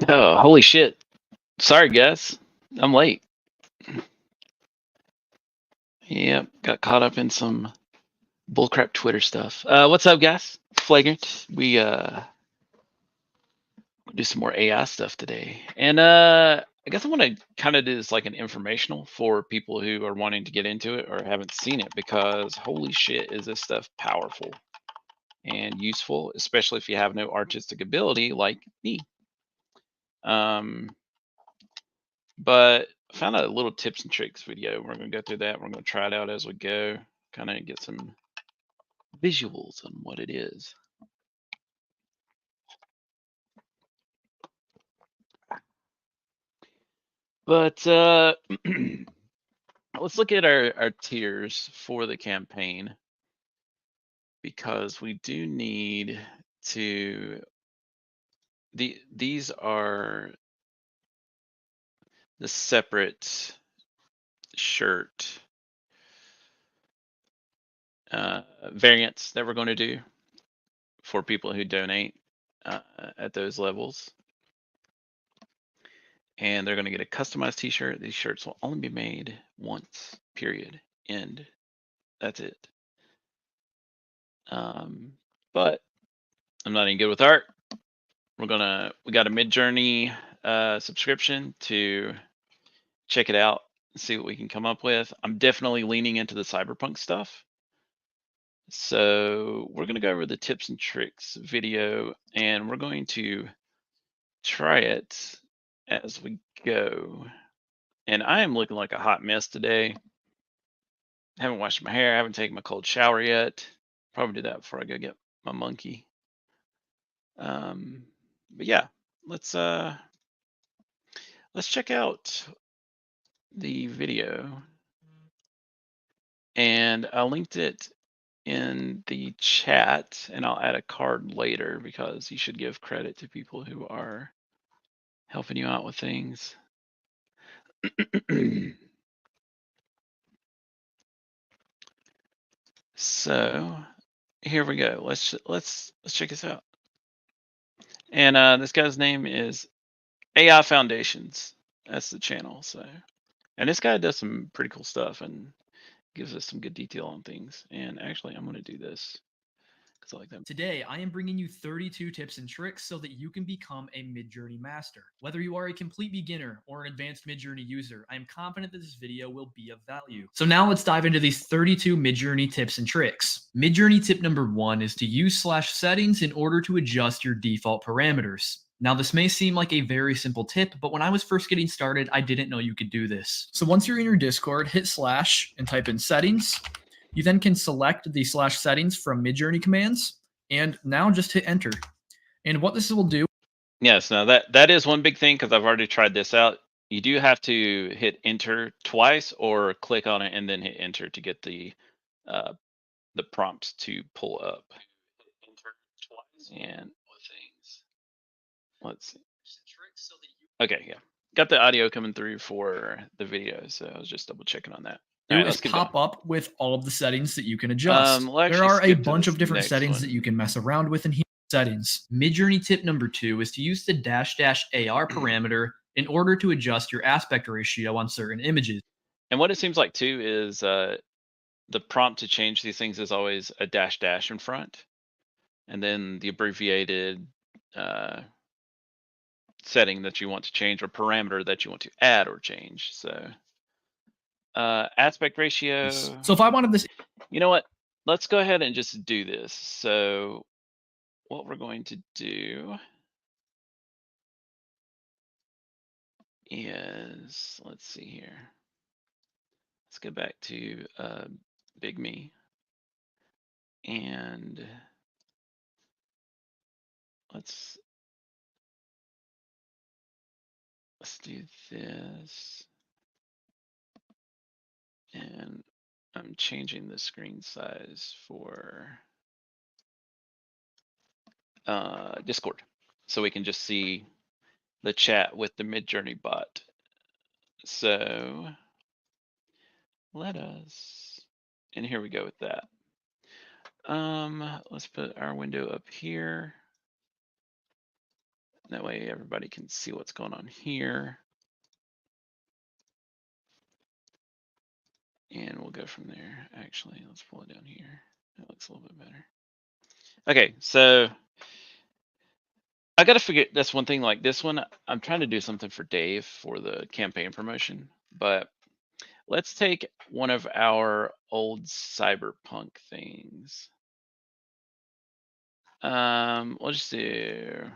Oh, holy shit. Sorry, guys. I'm late. Yep, got caught up in some bullcrap Twitter stuff. What's up, guys? Flagrant. We do some more AI stuff today. And I guess I want to kind of do this like an informational for people who are wanting to get into it or haven't seen it, because holy shit, is this stuff powerful and useful, especially if you have no artistic ability like me. But I found a little tips and tricks video. We're going to go through that. We're going to try it out as we go, kind of get some visuals on what it is. But let's look at our tiers for the campaign, because we do need to, these are the separate shirt variants that we're going to do for people who donate at those levels. And they're going to get a customized t-shirt. These shirts will only be made once, period, end. That's it. But I'm not any good with art. We got a Midjourney subscription to check it out and see what we can come up with. I'm definitely leaning into the cyberpunk stuff. So we're going to go over the tips and tricks video, and we're going to try it as we go. And I am looking like a hot mess today. Haven't washed my hair. I haven't taken my cold shower yet. Probably do that before I go get my monkey. But yeah, let's check out the video. And I linked it in the chat, and I'll add a card later because you should give credit to people who are helping you out with things. So here we go. Let's check this out. And this guy's name is AI Foundations. That's the channel. So, and this guy does some pretty cool stuff and gives us some good detail on things. And actually, I'm going to do this because I like that. Today, I am bringing you 32 tips and tricks so that you can become a Midjourney master. Whether you are a complete beginner or an advanced Midjourney user, I am confident that this video will be of value. So now let's dive into these 32 Midjourney tips and tricks. Midjourney tip number 1 is to use /settings in order to adjust your default parameters. Now, this may seem like a very simple tip, but when I was first getting started, I didn't know you could do this. So once you're in your Discord, hit / and type in settings. You then can select the /settings from Midjourney commands, and now just hit enter. And what this will do. Yes, now that is one big thing, because I've already tried this out. You do have to hit enter twice or click on it and then hit enter to get the prompts to pull up. Enter twice and what things? Let's see. Okay, yeah. Got the audio coming through for the video, so I was just double checking on that. All right, let's pop up with all of the settings that you can adjust. We'll there are a bunch of different settings that you can mess around with in here. Settings. Midjourney tip number 2 is to use the --AR parameter in order to adjust your aspect ratio on certain images. And what it seems like too is the prompt to change these things is always a -- in front, and then the abbreviated setting that you want to change or parameter that you want to add or change. So aspect ratio. So if I wanted this, you know what? Let's go ahead and just do this. So what we're going to do is, let's see here. Let's go back to Big Me. And let's do this. And I'm changing the screen size for Discord, so we can just see the chat with the Midjourney bot. So let us, and here we go with that. Let's put our window up here. That way everybody can see what's going on here. And we'll go from there. Actually, let's pull it down here. That looks a little bit better. Okay, so I got to figure, that's one thing, like this one, I'm trying to do something for Dave for the campaign promotion, but let's take one of our old cyberpunk things. We'll just do,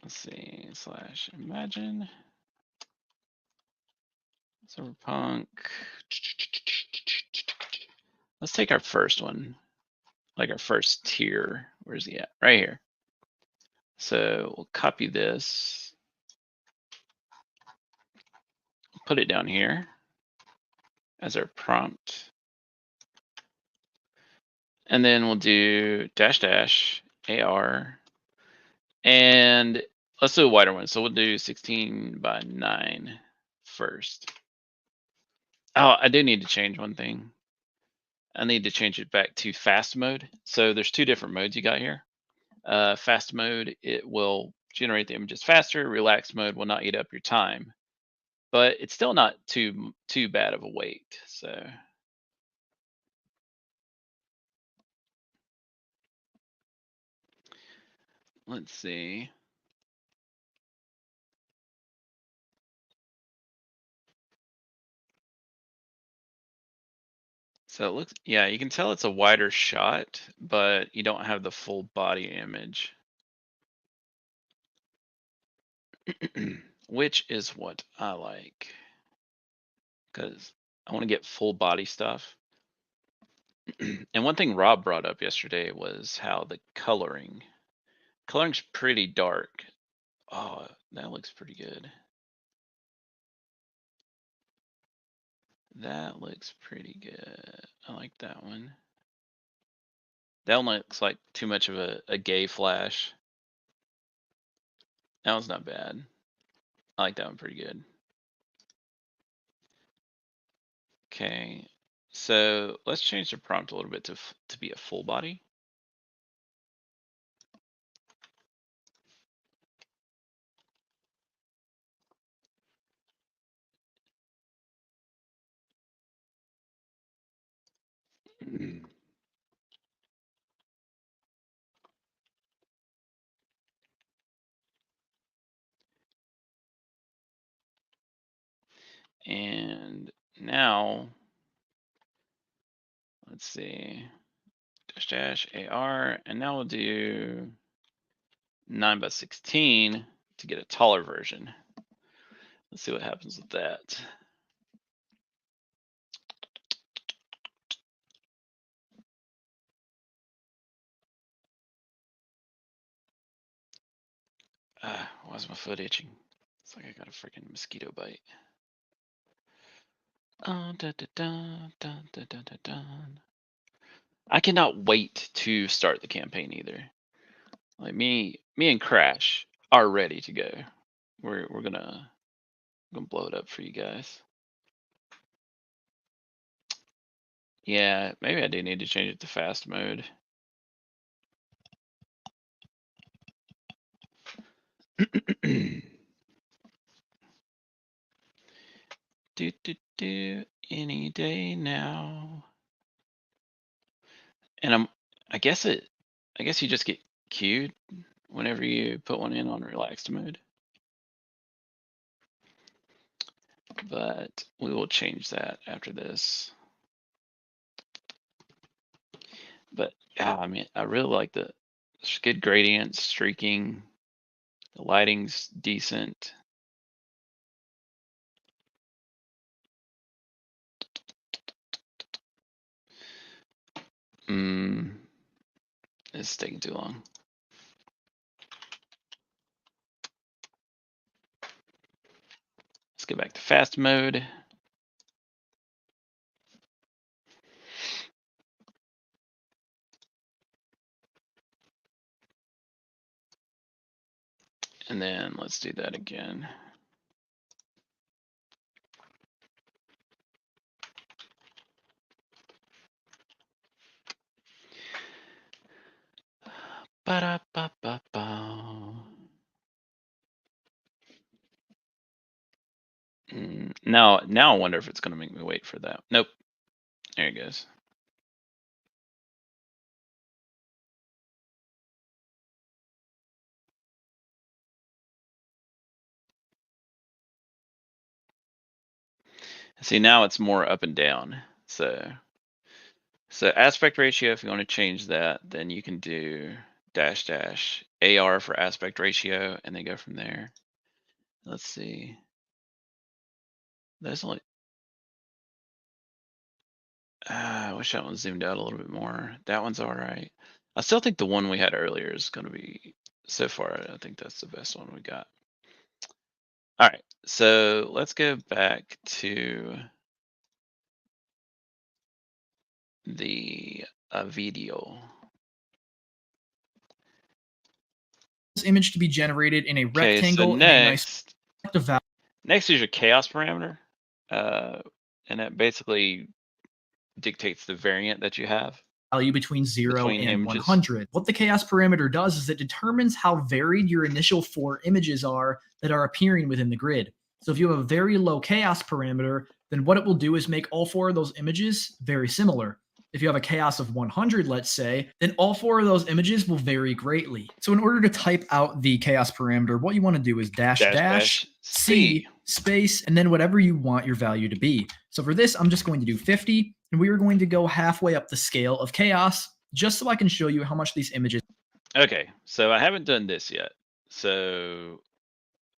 let's see, / imagine cyberpunk. Let's take our first one, like our first tier. Where's he at? Right here. So we'll copy this, put it down here as our prompt. And then we'll do -- AR. And let's do a wider one. So we'll do 16:9 first. Oh, I do need to change one thing. I need to change it back to fast mode. So there's two different modes you got here. Fast mode, it will generate the images faster. Relaxed mode will not eat up your time, but it's still not too bad of a wait. So let's see. So it looks, yeah, you can tell it's a wider shot, but you don't have the full body image, which is what I like, because I want to get full body stuff. And one thing Rob brought up yesterday was how the coloring's pretty dark. Oh, that looks pretty good. That looks pretty good. I like that one. That one looks like too much of a gay flash. That one's not bad. I like that one pretty good. Okay, so let's change the prompt a little bit to be a full body. And now, let's see, -- AR, and now we'll do 9:16 to get a taller version. Let's see what happens with that. Why is my foot itching? It's like I got a freaking mosquito bite. I cannot wait to start the campaign either. Like me and Crash are ready to go. We're gonna blow it up for you guys. Yeah, maybe I do need to change it to fast mode. Any day now. And I guess you just get cued whenever you put one in on relaxed mode. But we will change that after this. But yeah, I mean, I really like the good gradients, streaking, the lighting's decent. It's taking too long. Let's go back to fast mode. And then let's do that again. Ba-da-ba-ba-ba. Now I wonder if it's going to make me wait for that. Nope. There it goes. See, now it's more up and down. So aspect ratio, if you want to change that, then you can do dash dash AR for aspect ratio and then go from there. Let's see. There's only I wish that one zoomed out a little bit more. That one's all right. I still think the one we had earlier is going to be, so far, I think that's the best one we got. All right, so let's go back to the video. This image to be generated in a Okay, so rectangle in a nice next is your chaos parameter, and that basically dictates the variant that you have value between 0 between and images. 100. What the chaos parameter does is it determines how varied your initial 4 images are that are appearing within the grid. So if you have a very low chaos parameter, then what it will do is make all 4 of those images very similar. If you have a chaos of 100, let's say, then all 4 of those images will vary greatly. So in order to type out the chaos parameter, what you want to do is dash dash C space, and then whatever you want your value to be. So for this, I'm just going to do 50, and we are going to go halfway up the scale of chaos, just so I can show you how much these images. Okay, so I haven't done this yet. So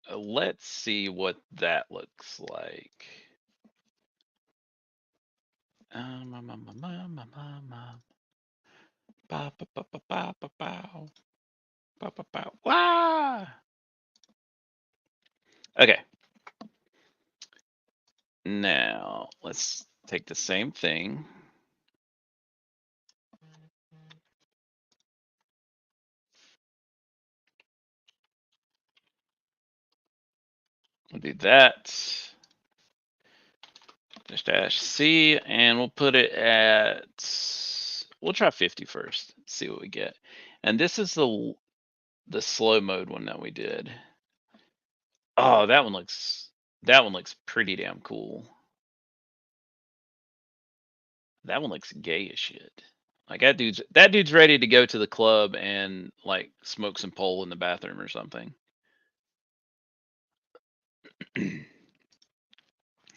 let's see what that looks like. Okay. Now let's take the same thing. We'll do that. Dash C, and we'll put it at, we'll try 50 first, see what we get. And this is the slow mode one that we did. Oh, that one looks pretty damn cool. That one looks gay as shit. Like that dude's ready to go to the club and like smoke some pole in the bathroom or something.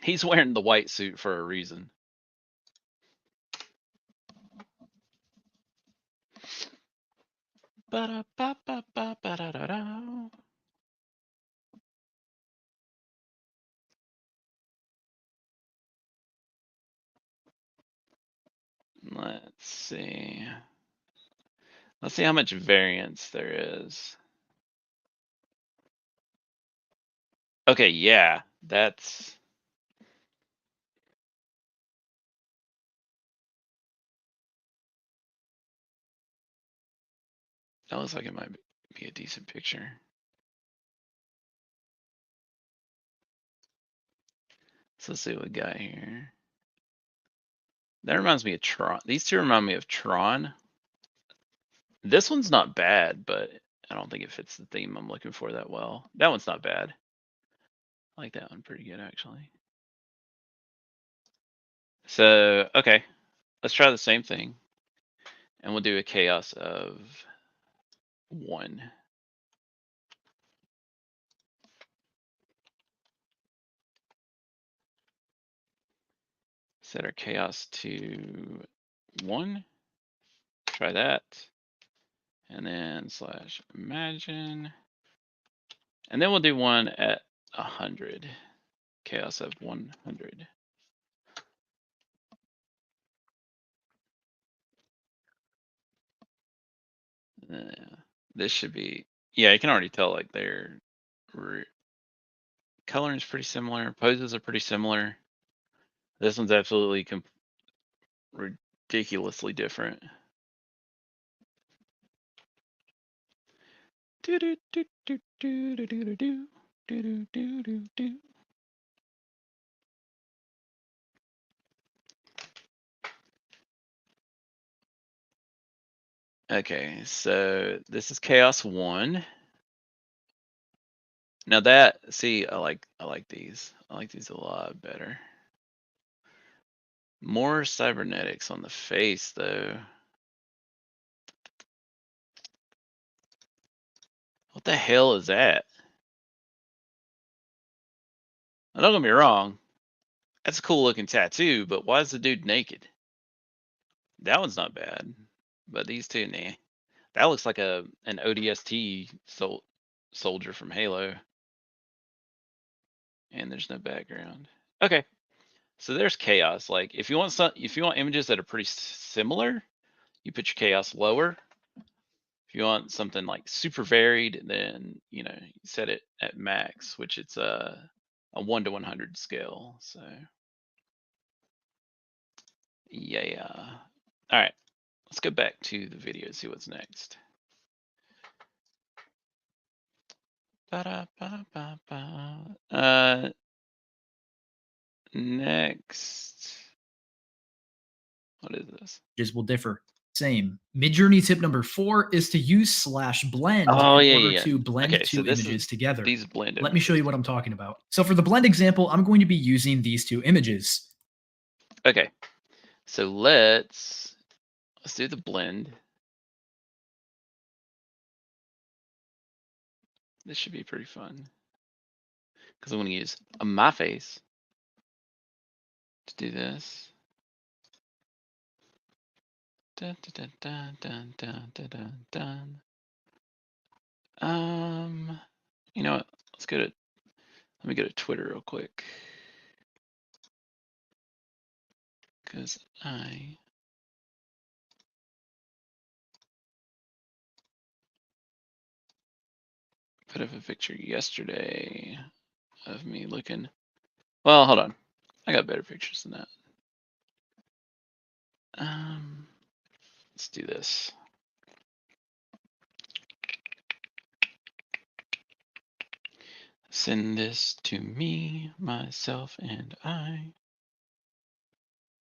He's wearing the white suit for a reason. Ba-da-ba-ba-ba-ba-da-da-da. Let's see. Let's see how much variance there is. Okay, yeah, that's. That looks like it might be a decent picture. So let's see what we got here. That reminds me of Tron. These two remind me of Tron. This one's not bad, but I don't think it fits the theme I'm looking for that well. That one's not bad. I like that one pretty good, actually. So, okay, let's try the same thing. And we'll do a chaos of 1. Set our chaos to 1. Try that. And then slash imagine. And then we'll do one at 100. Chaos of 100. This should be, yeah, you can already tell like their coloring is pretty similar. Poses are pretty similar. This one's absolutely ridiculously different. Do do do do do do do do do do do do. Okay, so this is Chaos 1. Now that, see, I like these. I like these a lot better. More cybernetics on the face though. What the hell is that? Now, don't get me wrong. That's a cool looking tattoo, but why is the dude naked? That one's not bad. But these two, nah. That looks like an ODST soldier from Halo. And there's no background. Okay. So there's chaos. Like if you want images that are pretty similar, you put your chaos lower. If you want something like super varied, then you set it at max, which it's a 1 to 100 scale. So yeah. All right. Let's go back to the video and see what's next. Next. What is this? Will differ. Same. Midjourney tip number 4 is to use /blend Oh, in yeah, order yeah. to blend Okay, so two this is images together. these blend Let me show you images. what I'm talking about. So for the blend example, I'm going to be using these two images. Okay, so let's do the blend. This should be pretty fun because I'm going to use my face to do this. Dun, dun, dun, dun, dun, dun, dun, dun. You know what? Let me go to Twitter real quick because I put up a picture yesterday of me looking. Well, hold on. I got better pictures than that. Let's do this. Send this to me, myself, and I.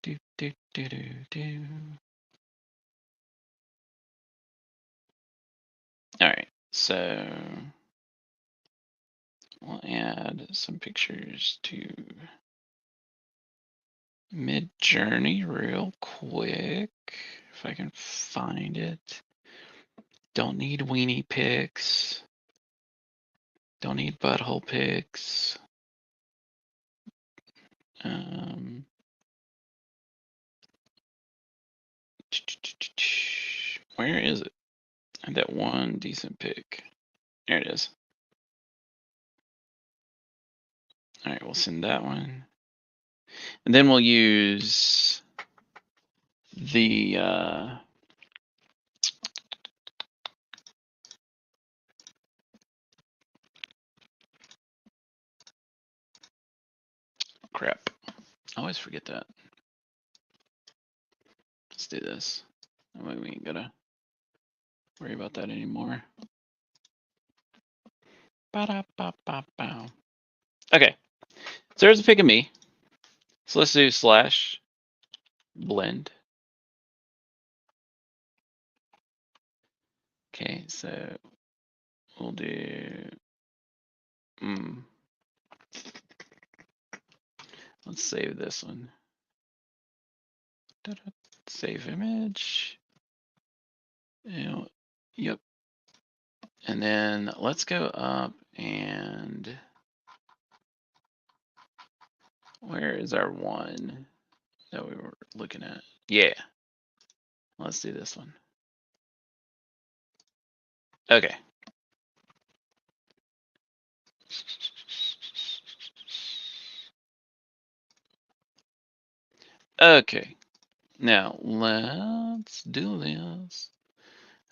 Do, do, do, do, do. All right, so we'll add some pictures to Midjourney real quick, if I can find it. Don't need weenie pics. Don't need butthole pics. Where is it? I had that one decent pic. There it is. All right, we'll send that one. And then we'll use the crap. I always forget that. Let's do this. That way we ain't gotta worry about that anymore. Ba-da-ba-ba-bow. Okay, so there's a pic of me. So let's do /blend. Okay, so we'll do. Let's save this one. Save image. Yep. And then let's go up and where is our one that we were looking at? Yeah. Let's do this one. Okay. Okay. Now let's do this.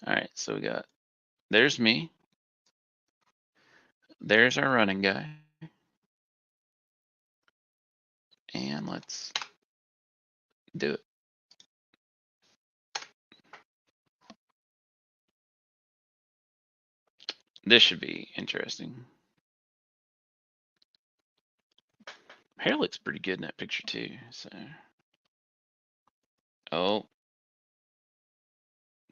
All right. So we got, there's me. There's our running guy. And let's do it. This should be interesting. Hair looks pretty good in that picture too. So, oh,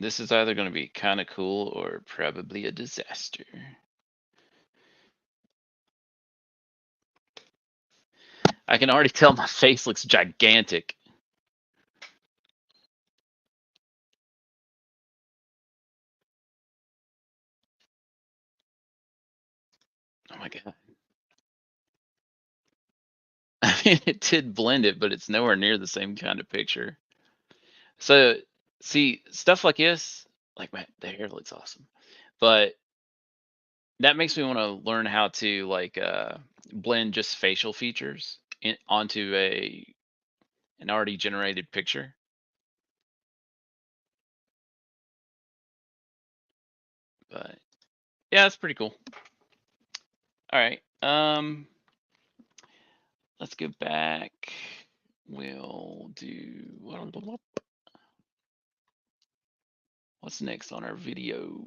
This is either going to be kind of cool or probably a disaster. I can already tell my face looks gigantic. Oh my God. I mean, it did blend it, but it's nowhere near the same kind of picture. So, see, stuff like this, like, man, the hair looks awesome. But that makes me want to learn how to like blend just facial features onto an already generated picture. But yeah, that's pretty cool. All right. Let's go back. We'll do what's next on our video.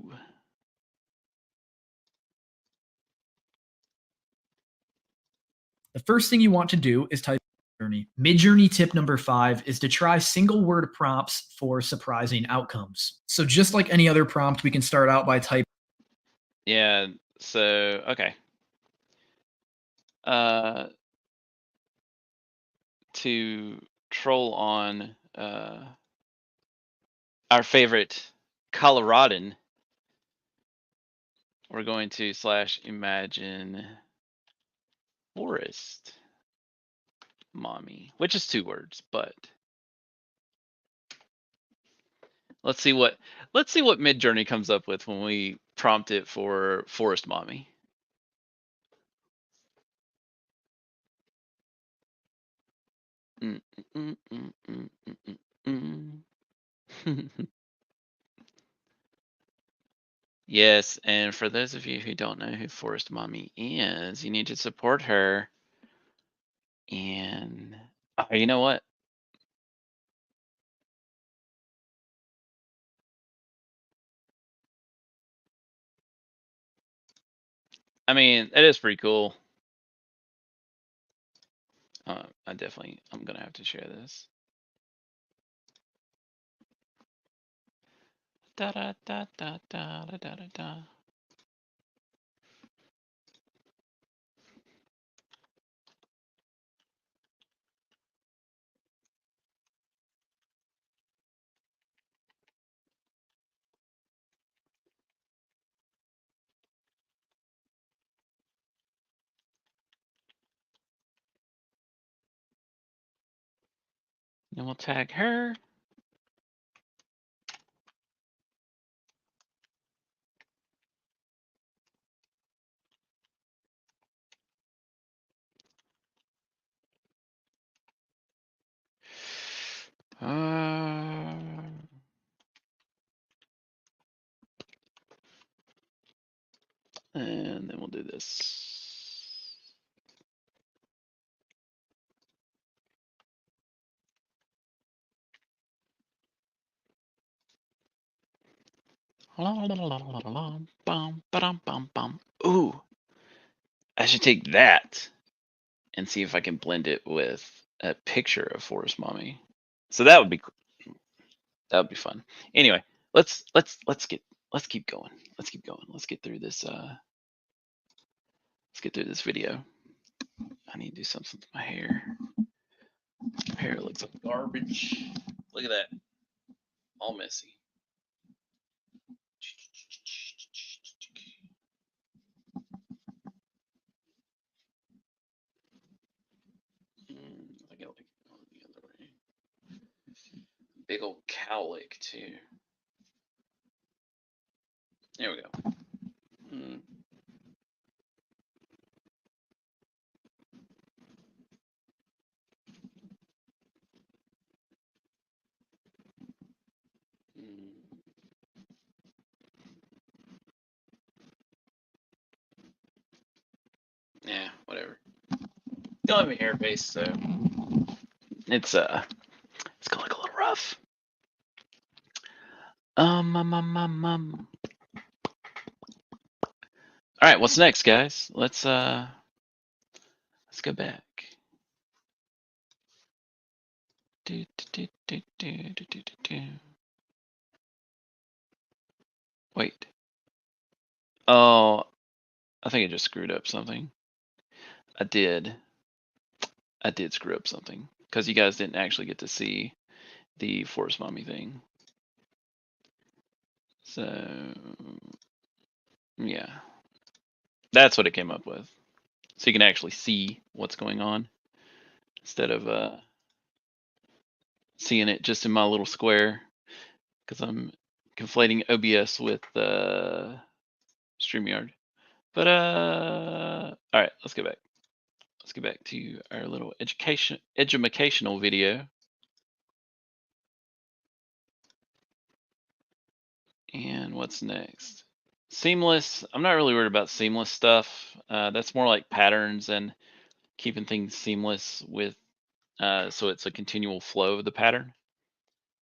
The first thing you want to do is type Midjourney. Midjourney tip number 5 is to try single word prompts for surprising outcomes. So just like any other prompt, we can start out by typing. Yeah. So okay. To troll on our favorite Coloradan, we're going to /imagine forest mommy, which is 2 words, but let's see what Midjourney comes up with when we prompt it for forest mommy. Mm, mm, mm, mm, mm, mm, mm. Yes, and for those of you who don't know who Forest Mommy is, you need to support her. And you know what? I mean, it is pretty cool. I'm gonna have to share this. Da da da da da da da da. Then we'll tag her. And then we'll do this. Ooh, I should take that and see if I can blend it with a picture of Forest Mommy. So that would be fun. Anyway, let's keep going. Let's keep going. Let's get through this video. I need to do something to my hair. My hair looks like garbage. Look at that. All messy. I think I like it the other way. Big old cowlick too. There we go. Mm. Mm. Yeah, whatever. Don't have a hair base, so it's gonna look a little rough. All right, what's next, guys? Let's go back. Do, do, do, do, do, do, do, do. Wait. Oh, I think I just screwed up something. I did. I did screw up something because you guys didn't actually get to see the forest mommy thing. So yeah, that's what it came up with. So you can actually see what's going on instead of seeing it just in my little square because I'm conflating OBS with StreamYard. But all right, let's go back. Let's get back to our little educational video. And what's next? Seamless. I'm not really worried about seamless stuff. That's more like patterns and keeping things seamless with, so it's a continual flow of the pattern.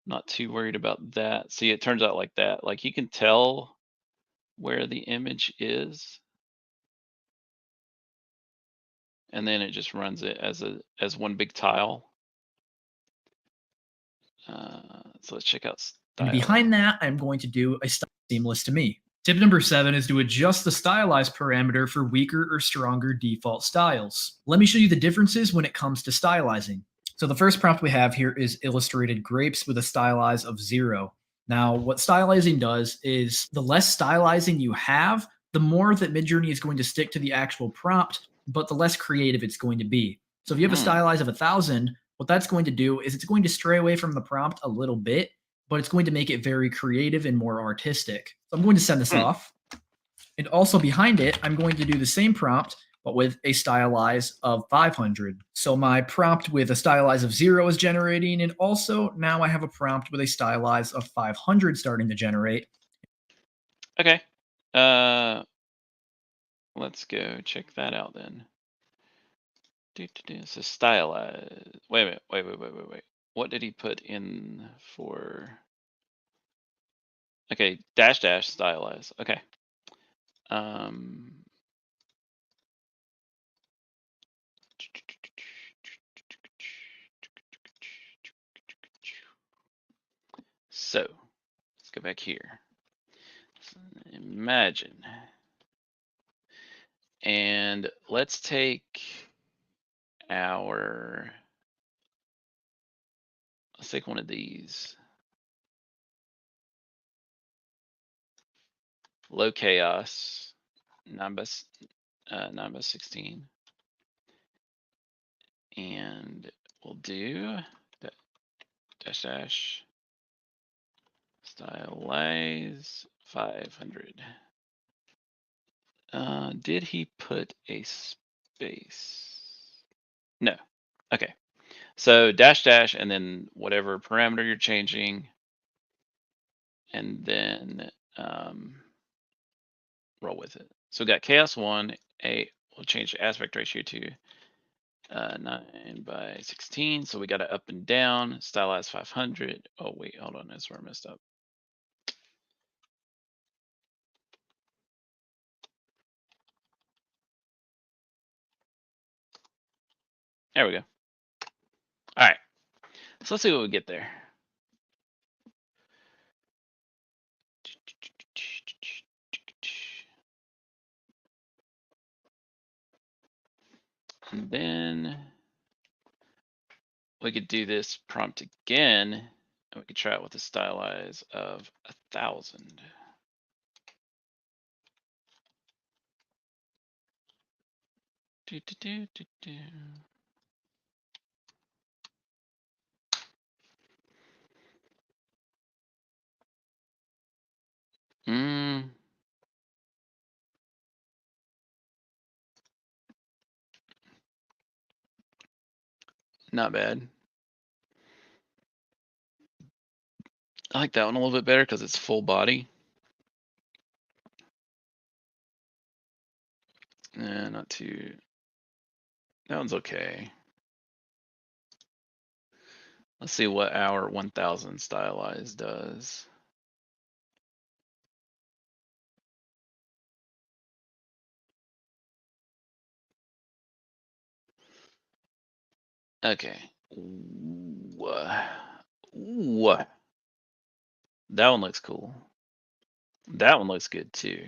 Not too worried about that. See, it turns out like that. Like you can tell where the image is, and then it just runs it as one big tile. So let's check out And style. behind that, I'm going to do a style seamless to me. Tip number 7 is to adjust the stylize parameter for weaker or stronger default styles. Let me show you the differences when it comes to stylizing. So the first prompt we have here is illustrated grapes with a stylize of 0. Now, what stylizing does is the less stylizing you have, the more that Midjourney is going to stick to the actual prompt, but the less creative it's going to be. So if you have a stylize of 1,000, what that's going to do is it's going to stray away from the prompt a little bit, but it's going to make it very creative and more artistic. So I'm going to send this off. And also behind it, I'm going to do the same prompt, but with a stylize of 500. So my prompt with a stylize of 0 is generating, and also now I have a prompt with a stylize of 500 starting to generate. Okay. Let's go check that out then. So stylize. Wait a minute. Wait. What did he put in for? Okay, dash stylize. Okay. Um. So let's go back here. Imagine, and let's take our. Let's take one of these. Low chaos, 9 by 16, and we'll do dash stylize 500. Did he put a space? No. Okay. So dash and then whatever parameter you're changing, and then roll with it. So we got chaos 1, we'll change the aspect ratio to 9 by 16. So we got it up and down, stylize 500. Oh, wait, hold on. That's where I messed up. There we go. All right. So let's see what we get there. And then we could do this prompt again, and we could try it with a stylize of 1,000. Mm, not bad. I like that one a little bit better because it's full body. Not too. That one's okay. Let's see what our 1,000 stylized does. Okay. Ooh. Ooh. That one looks cool. That one looks good too.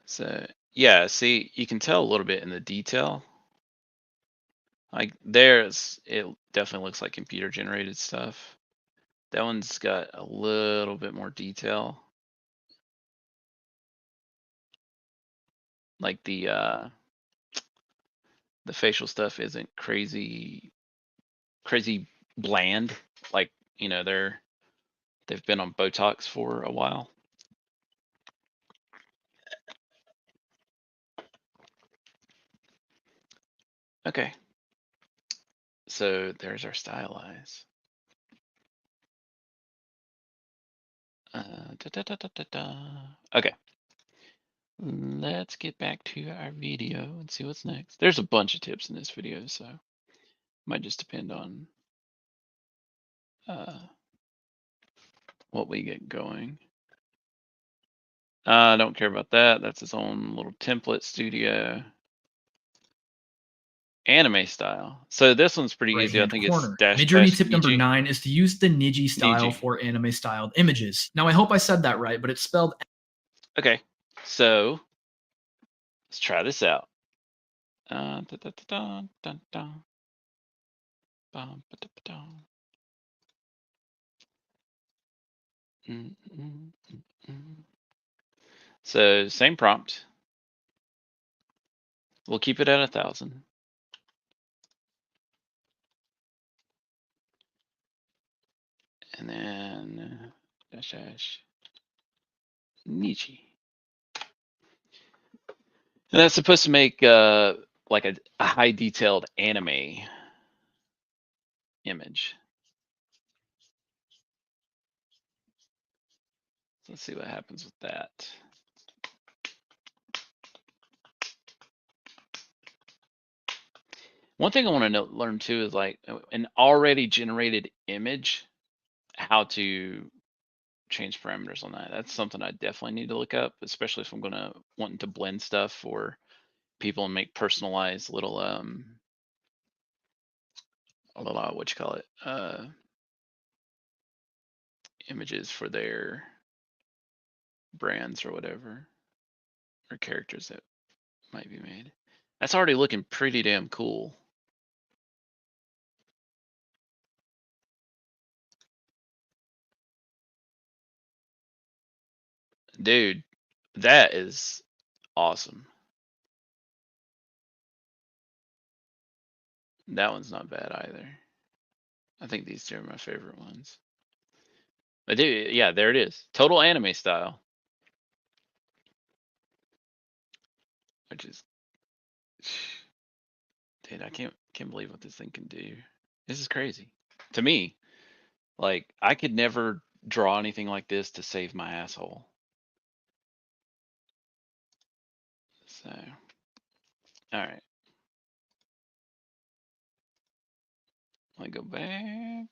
So yeah, see, you can tell a little bit in the detail. Like there's, it definitely looks like computer generated stuff. That one's got a little bit more detail. Like the facial stuff isn't crazy bland. Like, you know, they've been on Botox for a while. Okay. So there's our stylize. Okay. Let's get back to our video and see what's next. There's a bunch of tips in this video, so might just depend on uh, what we get going. I don't care about that. That's its own little template studio. Anime style. So this one's pretty easy. I Right-hand think it's corner. dash Midjourney dash tip number Niji. 9 is to use the Niji style Niji. for anime styled images. Now I hope I said that right, but it's spelled Okay. So let's try this out. Mm, mm, mm, mm. So same prompt. We'll keep it at 1,000. And then dash dash Niji. And that's supposed to make like a high detailed anime image. So let's see what happens with that. One thing I want to learn too is like an already generated image, how to change parameters on that. That's something I definitely need to look up, especially if I'm gonna wanting to blend stuff for people and make personalized little what you call it, images for their brands or whatever, or characters that might be made. That's already looking pretty damn cool. Dude, that is awesome. That one's not bad either. I think these two are my favorite ones. But dude, yeah, there it is. Total anime style. Which is, dude, I can't believe what this thing can do. This is crazy. To me, like I could never draw anything like this to save my asshole. So, all right. Let me go back.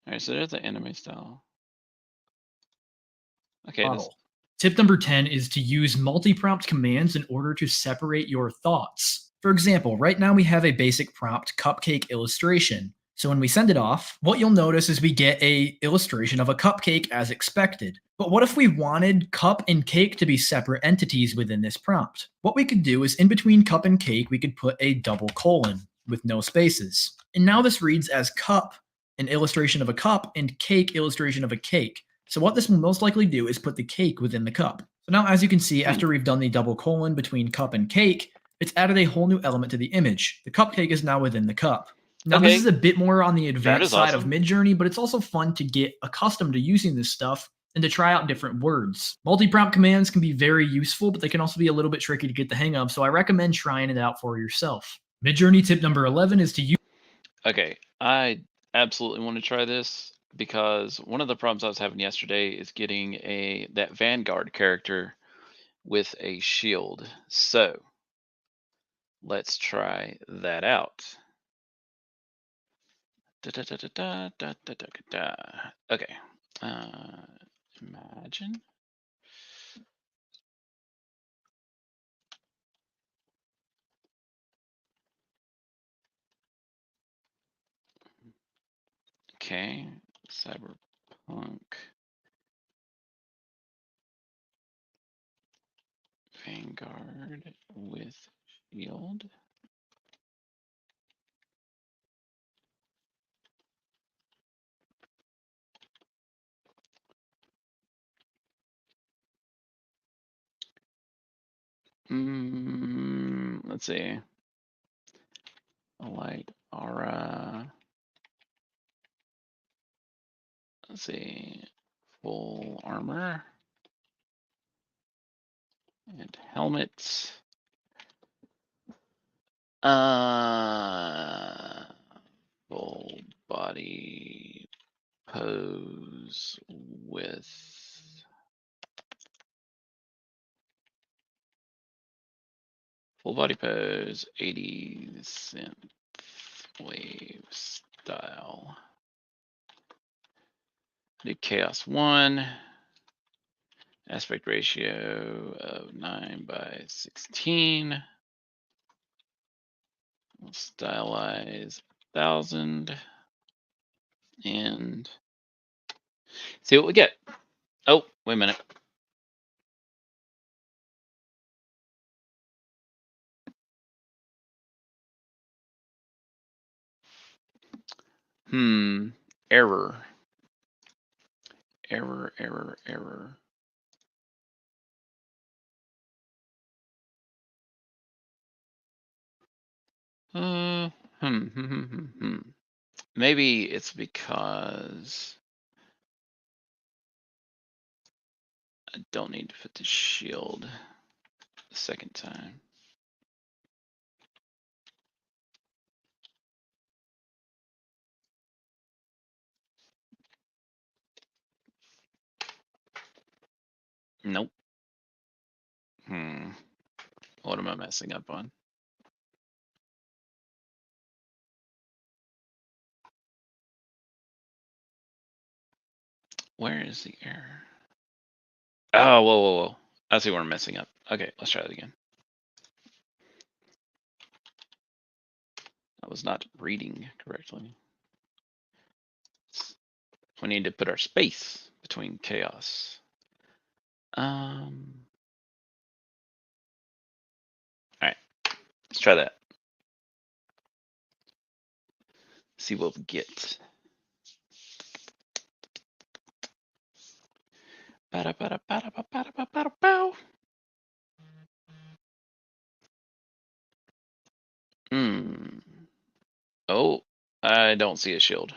All right, so there's the anime style. Okay, this. model. Tip number 10 is to use multi-prompt commands in order to separate your thoughts. For example, right now we have a basic prompt cupcake illustration. So when we send it off, what you'll notice is we get a illustration of a cupcake as expected. But what if we wanted cup and cake to be separate entities within this prompt? What we could do is in between cup and cake, we could put a double colon with no spaces. And now this reads as cup, an illustration of a cup, and cake, illustration of a cake. So what this will most likely do is put the cake within the cup. So now as you can see, after we've done the double colon between cup and cake, it's added a whole new element to the image. The cupcake is now within the cup. Now this is a bit more on the advanced side of Midjourney, but it's also fun to get accustomed to using this stuff and to try out different words. Multi-prompt commands can be very useful, but they can also be a little bit tricky to get the hang of, so I recommend trying it out for yourself. Midjourney tip number 11 is to use... Okay, I absolutely want to try this because one of the problems I was having yesterday is getting that Vanguard character with a shield. So let's try that out. Okay. Imagine. Okay, Cyberpunk Vanguard with shield. Let's see. Light aura. Let's see. Full armor and helmet. Full body pose with full body pose 80 synth wave style. Do chaos 1. Aspect ratio of 9:16. We'll stylize 1000 and see what we get. Oh, wait a minute. Error. Error. Maybe it's because I don't need to put the shield the second time. Nope. What am I messing up on? Where is the error? Oh, whoa. I see where I'm messing up. Okay, let's try it again. I was not reading correctly. We need to put our space between chaos. All right, let's try that. See what we get. Oh, I don't see a shield.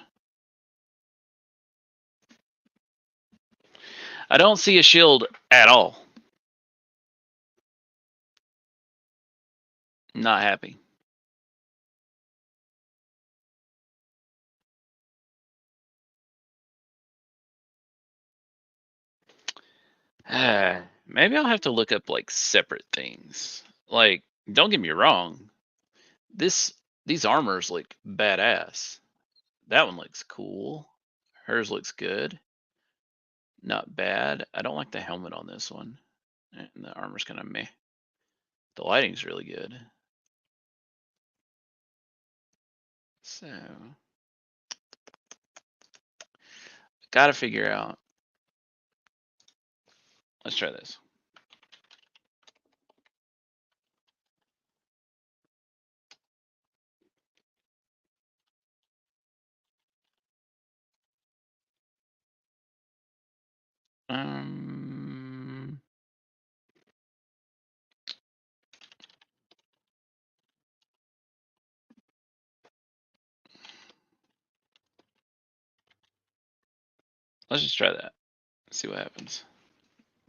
I don't see a shield at all. Not happy. Maybe I'll have to look up like separate things. Like, don't get me wrong. These armors look badass. That one looks cool. Hers looks good. Not bad. I don't like the helmet on this one. And the armor's kind of meh. The lighting's really good. So, gotta figure out. Let's try this. Let's just try that. See what happens.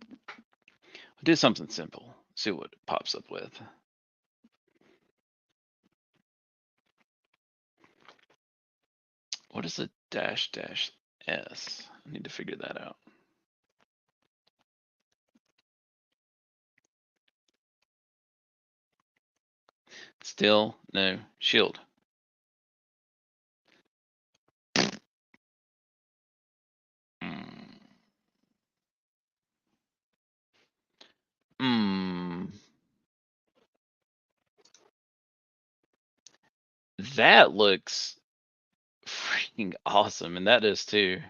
We'll do something simple. See what it pops up with. What is a dash S? I need to figure that out. Still no shield. That looks freaking awesome, and that is too.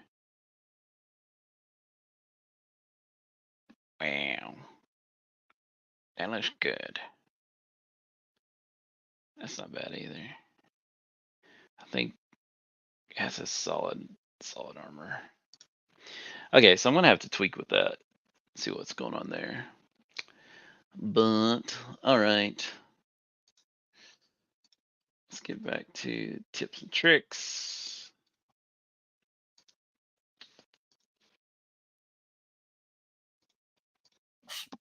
Wow. That looks good. That's not bad either. I think it has a solid armor. Okay, so I'm gonna have to tweak with that. See what's going on there. But all right. Let's get back to tips and tricks.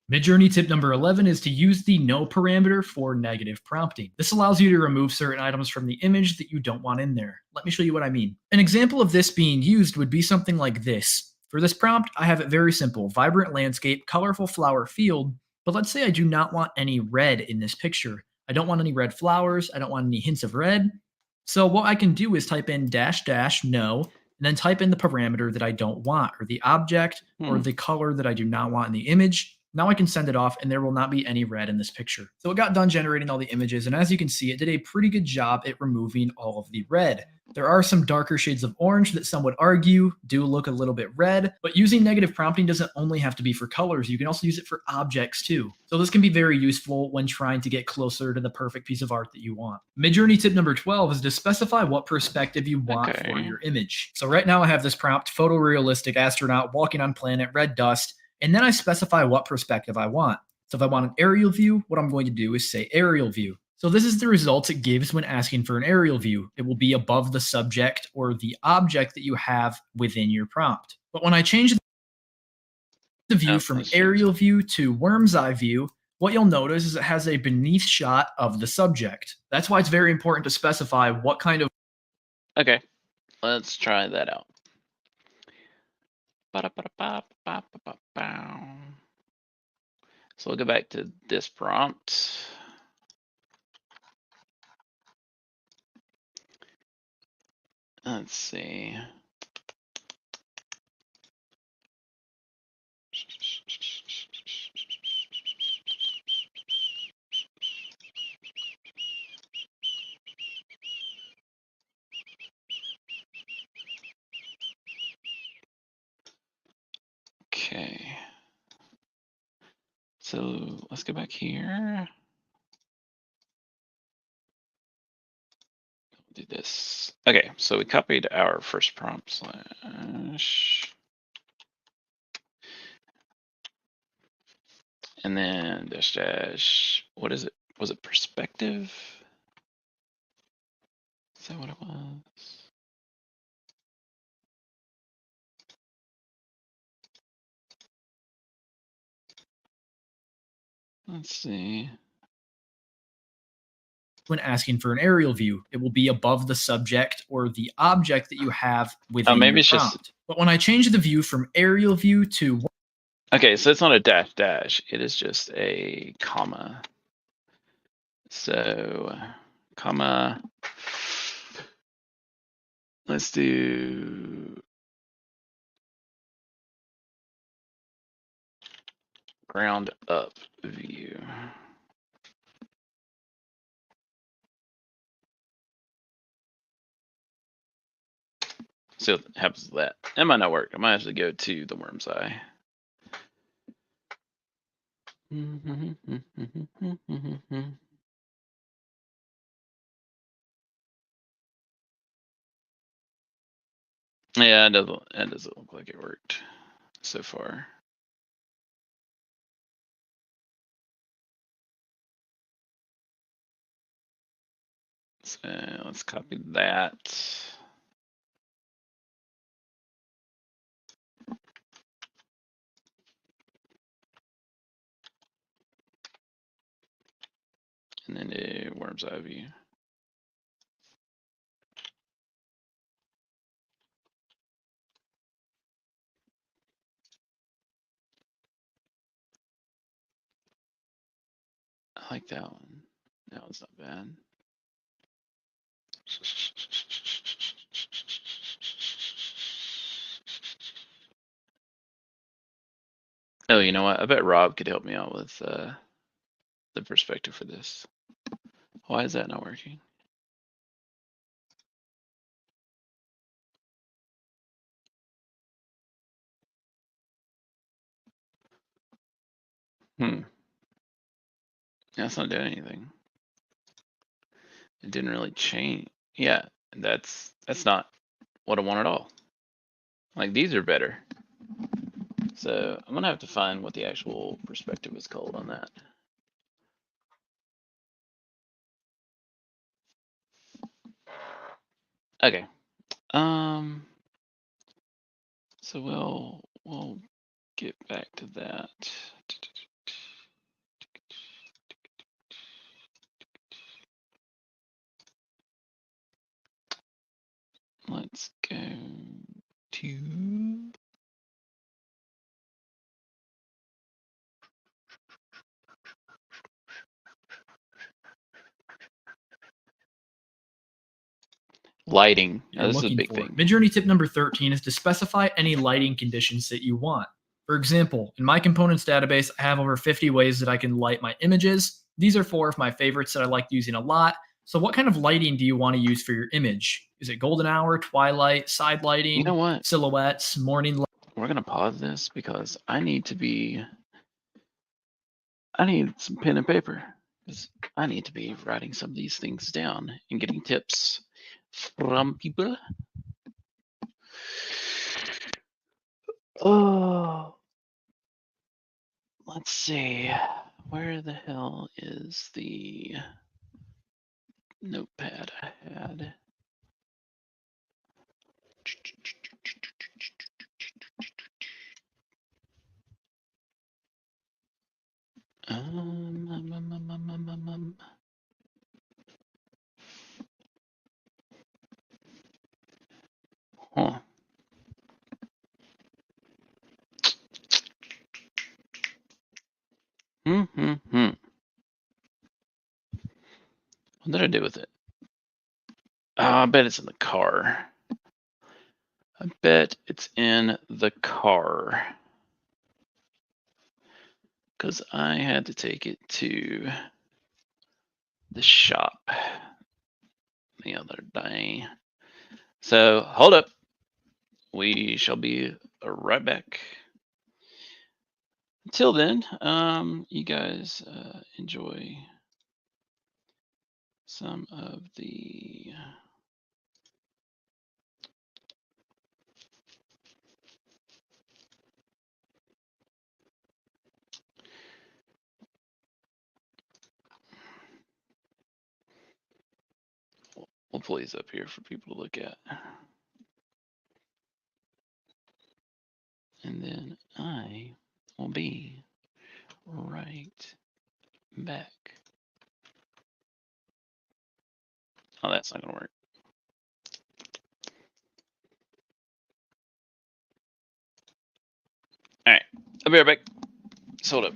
Midjourney tip number 11 is to use the no parameter for negative prompting. This allows you to remove certain items from the image that you don't want in there. Let me show you what I mean. An example of this being used would be something like this. For this prompt, I have it very simple: vibrant landscape, colorful flower field. But let's say I do not want any red in this picture. I don't want any red flowers. I don't want any hints of red. So what I can do is type in -- no, and then type in the parameter that I don't want, or the object, or the color that I do not want in the image. Now I can send it off and there will not be any red in this picture. So it got done generating all the images, and as you can see, it did a pretty good job at removing all of the red. There are some darker shades of orange that some would argue do look a little bit red, but using negative prompting doesn't only have to be for colors. You can also use it for objects too. So this can be very useful when trying to get closer to the perfect piece of art that you want. Midjourney tip number 12 is to specify what perspective you want for your image. So right now I have this prompt: photorealistic astronaut walking on planet, red dust, and then I specify what perspective I want. So if I want an aerial view, what I'm going to do is say aerial view. So this is the result it gives when asking for an aerial view. It will be above the subject or the object that you have within your prompt. But when I change the view from aerial view to worm's eye view, what you'll notice is it has a beneath shot of the subject. That's why it's very important to specify what kind of... Okay, let's try that out. So we'll go back to this prompt. Let's see. Okay. So let's go back here. Do this. Okay, so we copied our first prompt slash, and then dash dash. What is it? Was it perspective? Is that what it was? Let's see. When asking for an aerial view, it will be above the subject or the object that you have within your prompt. But when I change the view from aerial view to... Okay, so it's not a dash dash. It is just a comma. So, comma. Let's do ground up view. See what happens with that. That might not work. I might have to go to the worm's eye. Yeah, it doesn't look like it worked so far. So let's copy that. And then a worm's eye view. I like that one. That one's not bad. Oh, you know what? I bet Rob could help me out with the perspective for this. Why is that not working? That's not doing anything. It didn't really change. Yeah, that's not what I want at all. Like, these are better. So I'm gonna have to find what the actual perspective is called on that. Okay. So we'll get back to that. Let's go to lighting. Now, this is a big thing. Midjourney tip number 13 is to specify any lighting conditions that you want. For example, in my components database, I have over 50 ways that I can light my images. These are 4 of my favorites that I like using a lot. So what kind of lighting do you want to use for your image? Is it golden hour, twilight, side lighting, You know what? silhouettes, morning light? We're gonna pause this because I need some pen and paper, because I need to be writing some of these things down and getting tips from people. Oh, let's see. Where the hell is the notepad I had? Huh. What did I do with it? I bet it's in the car. I bet it's in the car. Because I had to take it to the shop the other day. So hold up. We shall be right back. Until then, you guys enjoy some of the we'll pull these up here for people to look at. And then I will be right back. Oh, that's not going to work. All right, I'll be right back. Just hold up.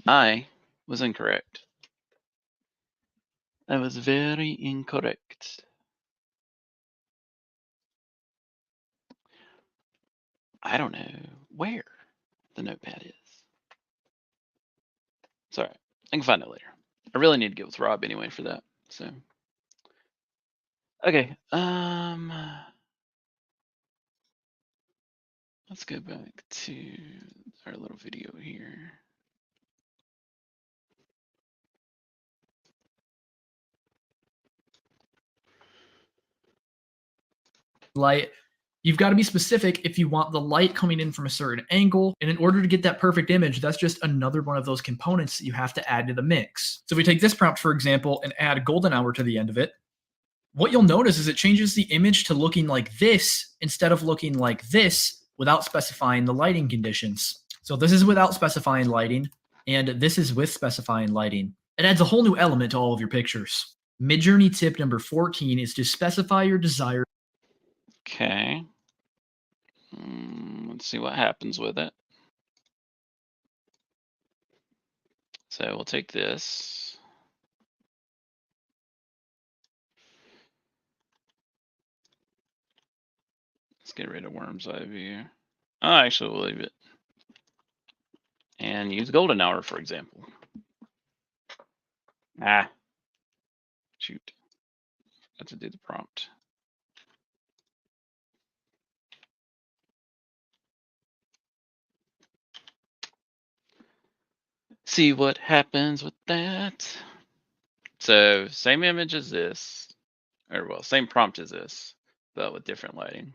I was incorrect. I was very incorrect. I don't know where the notepad is. It's all right. I can find it later. I really need to get with Rob anyway for that. So, okay. Let's go back to our little video here. Light. You've got to be specific if you want the light coming in from a certain angle. And in order to get that perfect image, that's just another one of those components that you have to add to the mix. So if we take this prompt, for example, and add golden hour to the end of it, what you'll notice is it changes the image to looking like this instead of looking like this without specifying the lighting conditions. So this is without specifying lighting, and this is with specifying lighting. It adds a whole new element to all of your pictures. Midjourney tip number 14 is to specify your desired. Okay. Let's see what happens with it. So we'll take this. Let's get rid of worm's eye view. Oh, actually, we'll leave it. And use golden hour, for example. Ah. Shoot. I have to do the prompt. See what happens with that. So same image as this, or well, same prompt as this, but with different lighting.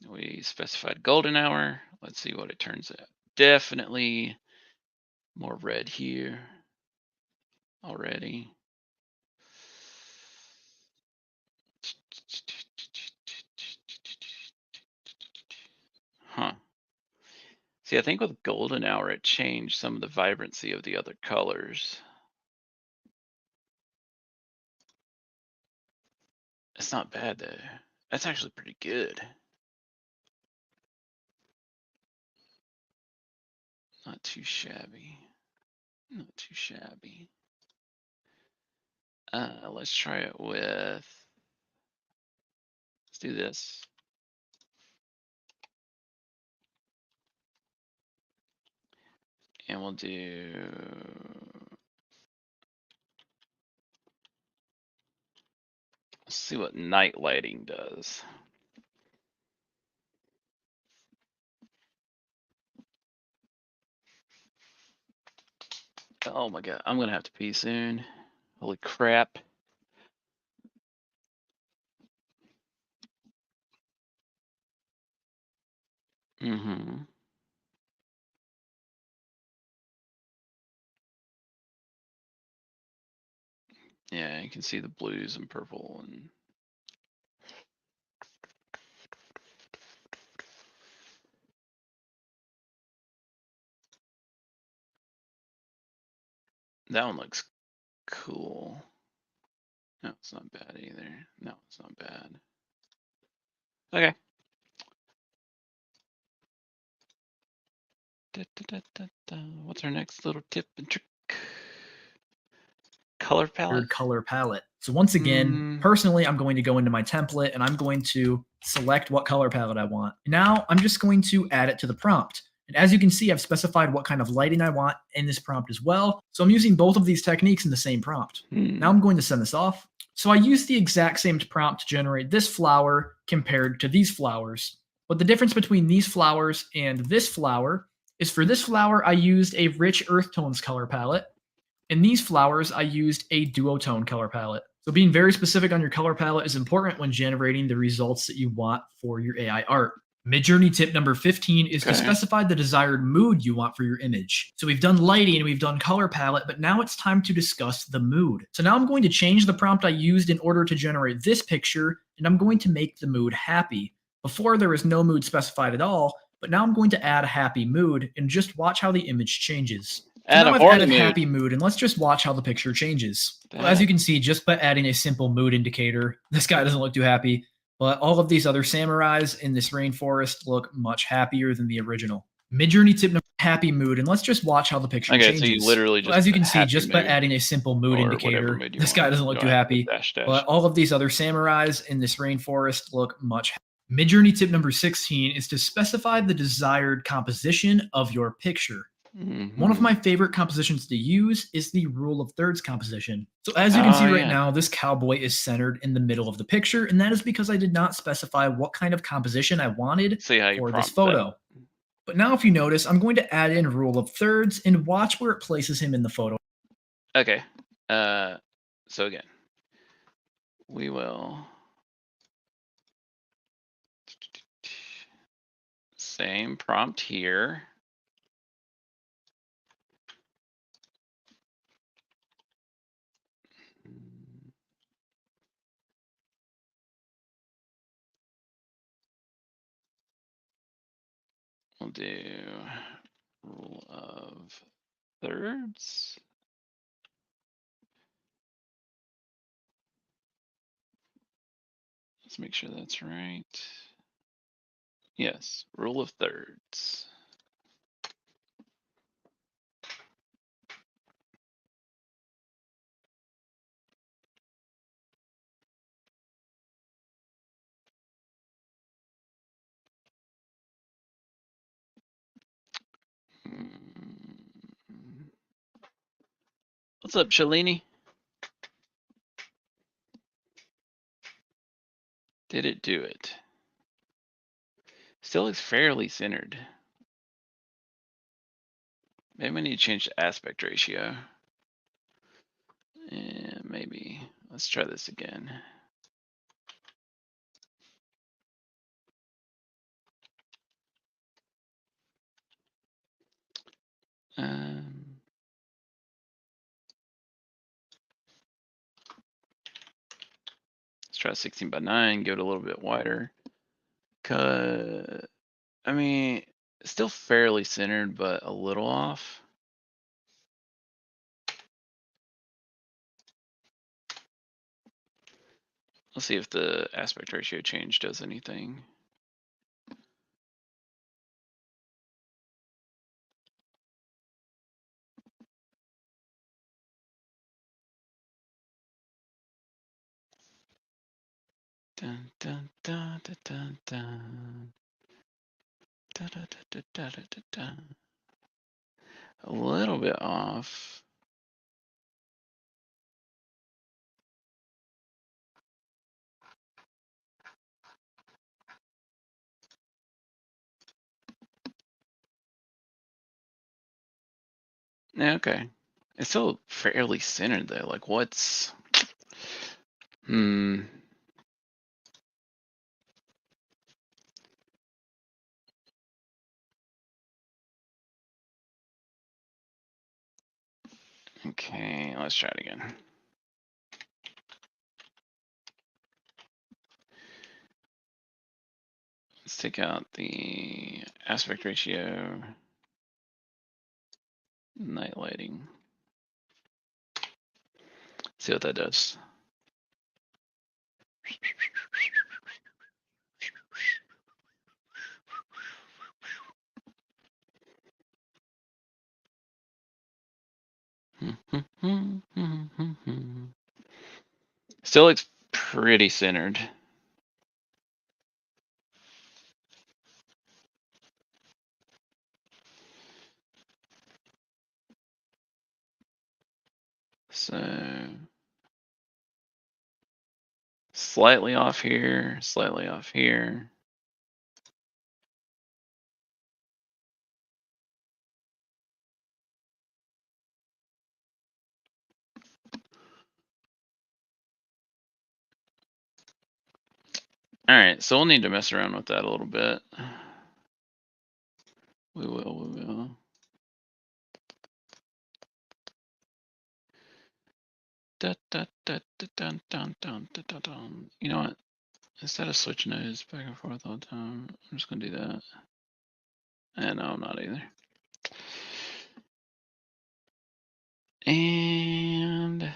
We specified golden hour. Let's see what it turns out. Definitely more red here already. Huh. See, I think with golden hour, it changed some of the vibrancy of the other colors. It's not bad though. That's actually pretty good. Not too shabby. Not too shabby. Let's try it with, let's do this. And we'll do, let's see what night lighting does. Oh my God, I'm gonna have to pee soon. Holy crap. Mm-hmm. Yeah, you can see the blues and purple and that one looks cool. No, it's not bad either. No, it's not bad. Okay. What's our next little tip and trick? Color palette. Color palette. So once again, personally, I'm going to go into my template and I'm going to select what color palette I want. Now I'm just going to add it to the prompt. And as you can see, I've specified what kind of lighting I want in this prompt as well. So I'm using both of these techniques in the same prompt. Now I'm going to send this off. So I use the exact same prompt to generate this flower compared to these flowers. But the difference between these flowers and this flower is for this flower, I used a rich earth tones color palette. In these flowers, I used a duotone color palette. So being very specific on your color palette is important when generating the results that you want for your AI art. Midjourney tip number 15 is to specify the desired mood you want for your image. So we've done lighting and we've done color palette, but now it's time to discuss the mood. So now I'm going to change the prompt I used in order to generate this picture, and I'm going to make the mood happy. Before there was no mood specified at all, but now I'm going to add a happy mood and just watch how the image changes. So now I've added happy mood, and let's just watch how the picture changes. Well, as you can see, just by adding a simple mood indicator, this guy doesn't look too happy, but all of these other samurais in this rainforest look much happier than the original. Midjourney tip number, happy mood, and let's just watch how the picture Okay, so changes. you literally So just as you put can see, happy just by mood adding a simple mood or whatever indicator, mood you this want. guy doesn't You look don't too have to put happy. dash dash. But all of these other samurais in this rainforest look much happier. Midjourney tip number 16 is to specify the desired composition of your picture. One of Mhm. my favorite compositions to use is the rule of thirds composition. So as you can Oh see right yeah. now, this cowboy is centered in the middle of the picture, and that is because I did not specify what kind of composition I wanted See how you for this prompt that. photo. But now if you notice, I'm going to add in rule of thirds and watch where it places him in the photo. Okay. So again, we will same prompt here. We'll do rule of thirds. Let's make sure that's right. Yes, rule of thirds. What's up, Shalini? Did it do it? Still looks fairly centered. Maybe I need to change the aspect ratio. And maybe, let's try this again. Um, let's try 16:9, give it a little bit wider. I mean, still fairly centered, but a little off. Let's see if the aspect ratio change does anything. Dun, dun, dun, dun, dun, dun. Dun, dun, dun, dun, dun, dun, dun. A little bit off. Yeah, okay. It's still fairly centered though. Like what's hmm. Okay, let's try it again. Let's take out the aspect ratio, night lighting. See what that does. Still looks pretty centered. So slightly off here, slightly off here. All right, so we'll need to mess around with that a little bit. We will. Da, da, da, da, dun, dun, dun, dun, dun, dun. You know what? Instead of switching those back and forth all the time, I'm just gonna do that. And no, I'm not either. And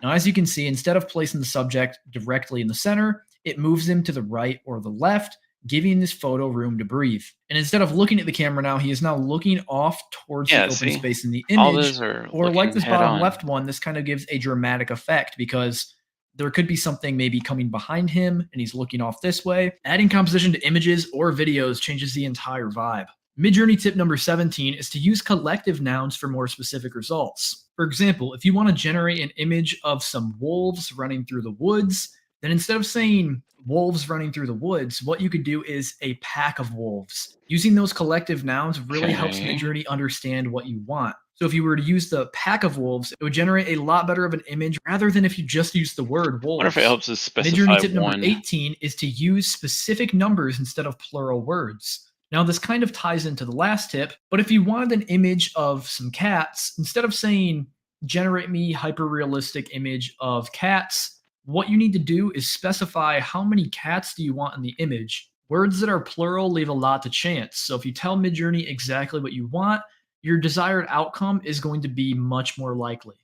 Now, as you can see, instead of placing the subject directly in the center, it moves him to the right or the left, giving this photo room to breathe. And instead of looking at the camera now, he is now looking off towards the Yeah, open see? space in the All image. those are Or like looking this head bottom on. left one, this kind of gives a dramatic effect because there could be something maybe coming behind him and he's looking off this way. Adding composition to images or videos changes the entire vibe. Midjourney tip number 17 is to use collective nouns for more specific results. For example, if you want to generate an image of some wolves running through the woods, then instead of saying wolves running through the woods, what you could do is a pack of wolves. Using those collective nouns really helps Okay. Midjourney understand what you want. So if you were to use the pack of wolves, it would generate a lot better of an image rather than if you just use the word Wonder if it wolves. helps us Midjourney specify tip number one. 18 is to use specific numbers instead of plural words. Now, this kind of ties into the last tip, but if you wanted an image of some cats, instead of saying, generate me hyper realistic image of cats, what you need to do is specify how many cats do you want in the image. Words that are plural leave a lot to chance. So if you tell Midjourney exactly what you want, your desired outcome is going to be much more likely.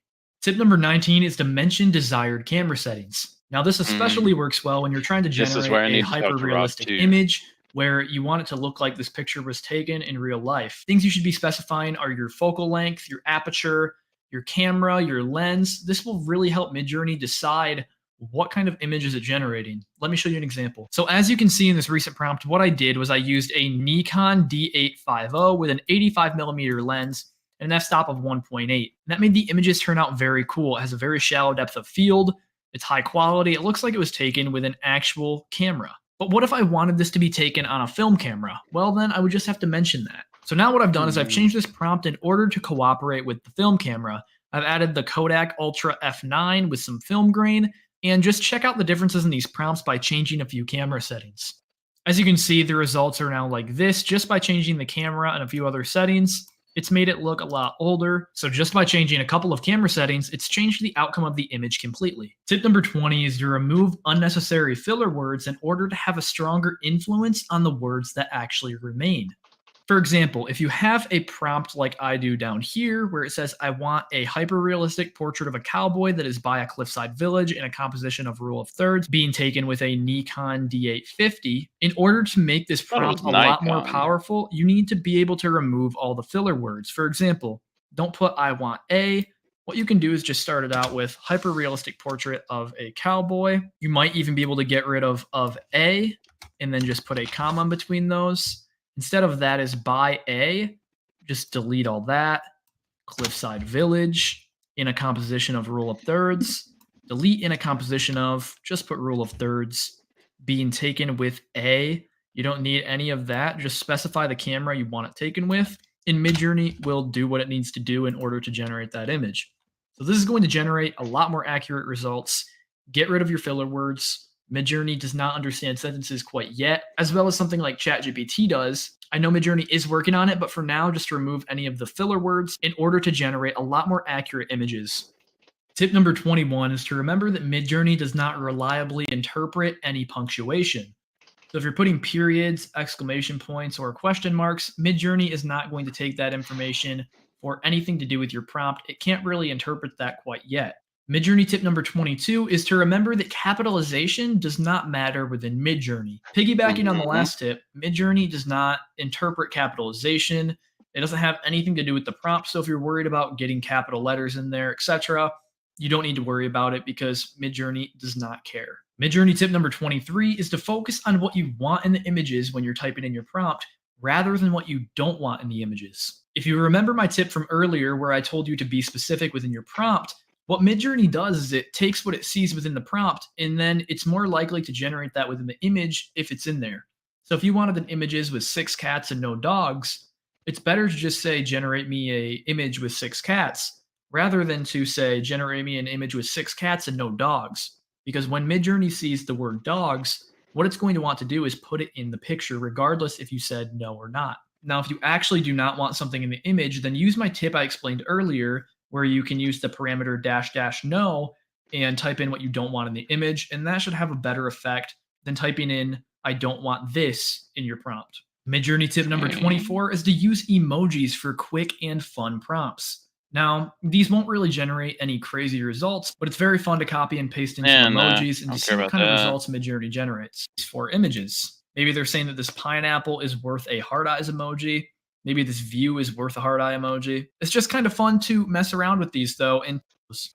Tip number 19 is to mention desired camera settings. Now, this Mm, especially works well when you're trying to this is generate where I a need to talk hyper to Rob realistic too. image where you want it to look like this picture was taken in real life. Things you should be specifying are your focal length, your aperture, your camera, your lens. This will really help Midjourney decide what kind of image is it generating. Let me show you an example. So as you can see in this recent prompt, what I did was I used a Nikon D850 with an 85mm lens and an f-stop of 1.8. That made the images turn out very cool. It has a very shallow depth of field. It's high quality. It looks like it was taken with an actual camera. But what if I wanted this to be taken on a film camera? Well, then I would just have to mention that. So now what I've done is I've changed this prompt in order to cooperate with the film camera. I've added the Kodak Ultra F9 with some film grain, and just check out the differences in these prompts by changing a few camera settings. As you can see, the results are now like this just by changing the camera and a few other settings. It's made it look a lot older. So just by changing a couple of camera settings, it's changed the outcome of the image completely. Tip number 20 is to remove unnecessary filler words in order to have a stronger influence on the words that actually remain. For example, if you have a prompt like I do down here, where it says, I want a hyper realistic portrait of a cowboy that is by a cliffside village in a composition of rule of thirds being taken with a Nikon D850, in order to make this Thought it prompt was a lot more Nikon. powerful, you need to be able to remove all the filler words. For example, don't put I want a. What you can do is just start it out with hyper realistic portrait of a cowboy. You might even be able to get rid of a and then just put a comma in between those. Instead of that is by a, just delete all that. Cliffside Village in a composition of rule of thirds. Delete in a composition of, just put rule of thirds being taken with a. You don't need any of that. Just specify the camera you want it taken with. And Midjourney will do what it needs to do in order to generate that image. So this is going to generate a lot more accurate results. Get rid of your filler words. Midjourney does not understand sentences quite yet, as well as something like ChatGPT does. I know Midjourney is working on it, but for now, just remove any of the filler words in order to generate a lot more accurate images. Tip number 21 is to remember that Midjourney does not reliably interpret any punctuation. So if you're putting periods, exclamation points, or question marks, Midjourney is not going to take that information for anything to do with your prompt. It can't really interpret that quite yet. Midjourney tip number 22 is to remember that capitalization does not matter within Midjourney. Piggybacking on the Mhm. last tip, Midjourney does not interpret capitalization. It doesn't have anything to do with the prompt. So if you're worried about getting capital letters in there, etc., you don't need to worry about it because Midjourney does not care. Midjourney tip number 23 is to focus on what you want in the images when you're typing in your prompt rather than what you don't want in the images. If you remember my tip from earlier where I told you to be specific within your prompt, what Midjourney does is it takes what it sees within the prompt and then it's more likely to generate that within the image if it's in there. So if you wanted an images with 6 cats and no dogs, it's better to just say generate me a image with 6 cats rather than to say generate me an image with 6 cats and no dogs. Because when Midjourney sees the word dogs, what it's going to want to do is put it in the picture regardless if you said no or not. Now, if you actually do not want something in the image, then use my tip I explained earlier where you can use the parameter dash dash no and type in what you don't want in the image, and that should have a better effect than typing in I don't want this in your prompt. Midjourney tip number Okay. 24 is to use emojis for quick and fun prompts. Now, these won't really generate any crazy results, but it's very fun to copy and paste in some And I emojis and to don't care see what about kind of that. results Midjourney generates for images. Maybe they're saying that this pineapple is worth a heart eyes emoji. Maybe this view is worth a heart eye emoji. It's just kind of fun to mess around with these though. And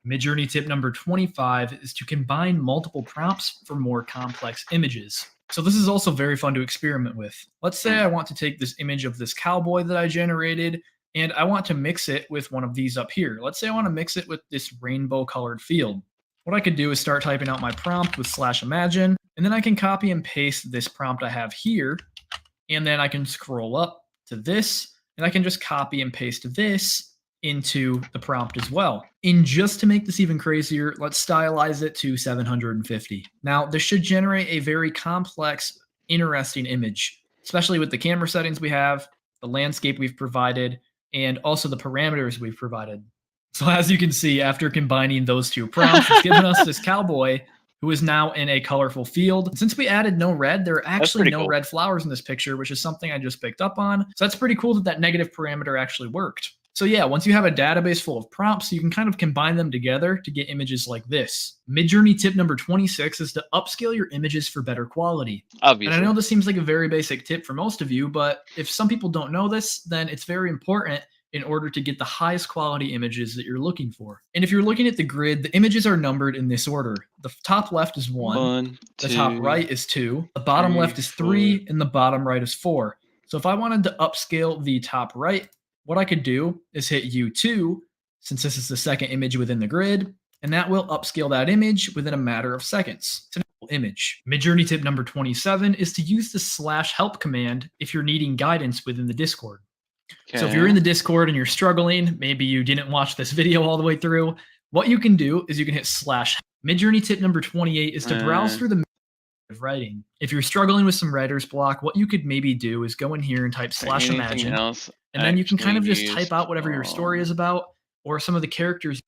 Midjourney tip number 25 is to combine multiple prompts for more complex images. So this is also very fun to experiment with. Let's say I want to take this image of this cowboy that I generated and I want to mix it with one of these up here. Let's say I want to mix it with this rainbow colored field. What I could do is start typing out my prompt with /imagine, and then I can copy and paste this prompt I have here, and then I can scroll up to this, and I can just copy and paste this into the prompt as well. And just to make this even crazier, let's stylize it to 750. Now, this should generate a very complex, interesting image, especially with the camera settings we have, the landscape we've provided, and also the parameters we've provided. So as you can see, after combining those two prompts, it's given us this cowboy who is now in a colorful field. Since we added no red, there are actually no cool. red flowers in this picture, which is something I just picked up on. So that's pretty cool that that negative parameter actually worked. So yeah, once you have a database full of prompts, you can kind of combine them together to get images like this. Midjourney tip number 26 is to upscale your images for better quality. Obviously. And I know this seems like a very basic tip for most of you, but if some people don't know this, then it's very important in order to get the highest quality images that you're looking for. And if you're looking at the grid, the images are numbered in this order. The top left is 1, the top right is 2, the bottom left is 3, and the bottom right is 4. So if I wanted to upscale the top right, what I could do is hit U2, since this is the second image within the grid, and that will upscale that image within a matter of seconds. It's an image. Midjourney tip number 27 is to use the /help command if you're needing guidance within the Discord. Okay. So if you're in the Discord and you're struggling, maybe you didn't watch this video all the way through, what you can do is you can hit /. Midjourney tip number 28 is to browse through the of writing. If you're struggling with some writer's block, what you could maybe do is go in here and type /imagine, and then you can kind of just type out whatever your story is about or some of the characters'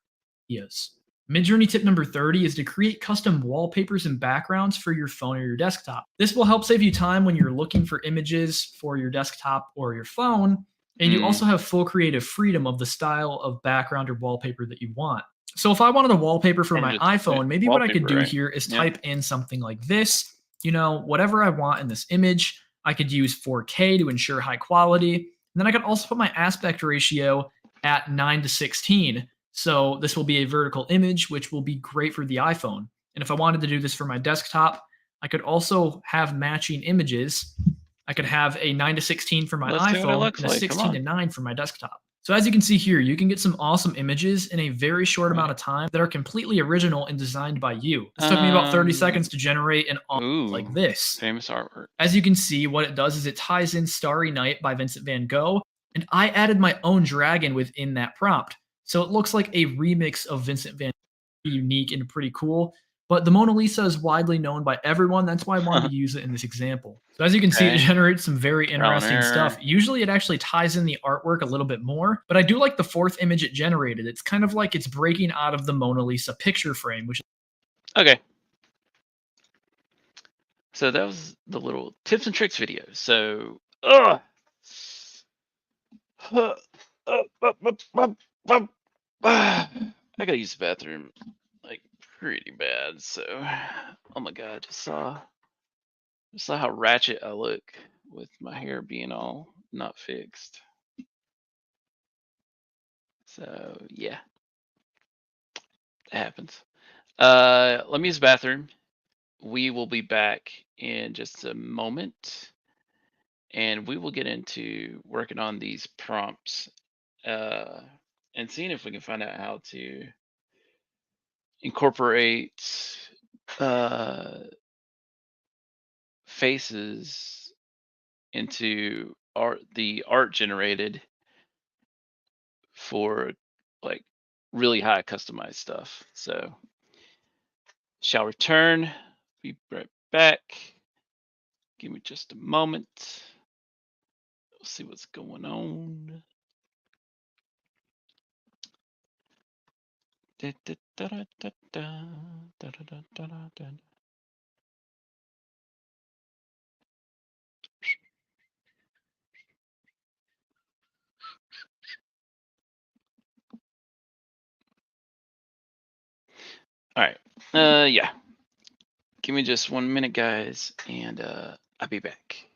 ideas. Midjourney tip number 30 is to create custom wallpapers and backgrounds for your phone or your desktop. This will help save you time when you're looking for images for your desktop or your phone, and you also have full creative freedom of the style of background or wallpaper that you want. So if I wanted a wallpaper for my iPhone, maybe what I could do here is type in something like this, whatever I want in this image. I could use 4K to ensure high quality. And then I could also put my aspect ratio at 9:16. So this will be a vertical image, which will be great for the iPhone. And if I wanted to do this for my desktop, I could also have matching images. I could have a 9:16 for my iPhone and a 16:9 for my desktop. So as you can see here, you can get some awesome images in a very short amount of time that are completely original and designed by you. This took me about 30 seconds to generate an like this. Famous artwork. As you can see, what it does is it ties in Starry Night by Vincent van Gogh, and I added my own dragon within that prompt. So it looks like a remix of Vincent van Gogh, unique and pretty cool. But the Mona Lisa is widely known by everyone. That's why I wanted to use it in this example. So as you can see, it generates some very interesting stuff. Usually it actually ties in the artwork a little bit more, but I do like the fourth image it generated. It's kind of like it's breaking out of the Mona Lisa picture frame, which okay. So that was the little tips and tricks video. So, I gotta use the bathroom like pretty bad. So, oh my god, just saw how ratchet I look with my hair being all not fixed. So yeah, that happens. Let me use the bathroom. We will be back in just a moment, and we will get into working on these prompts and seeing if we can find out how to incorporate faces into the art generated for like really high customized stuff. So shall return, be right back. Give me just a moment. We'll see what's going on. All right. Yeah. Give me just 1 minute, guys, and I'll be back.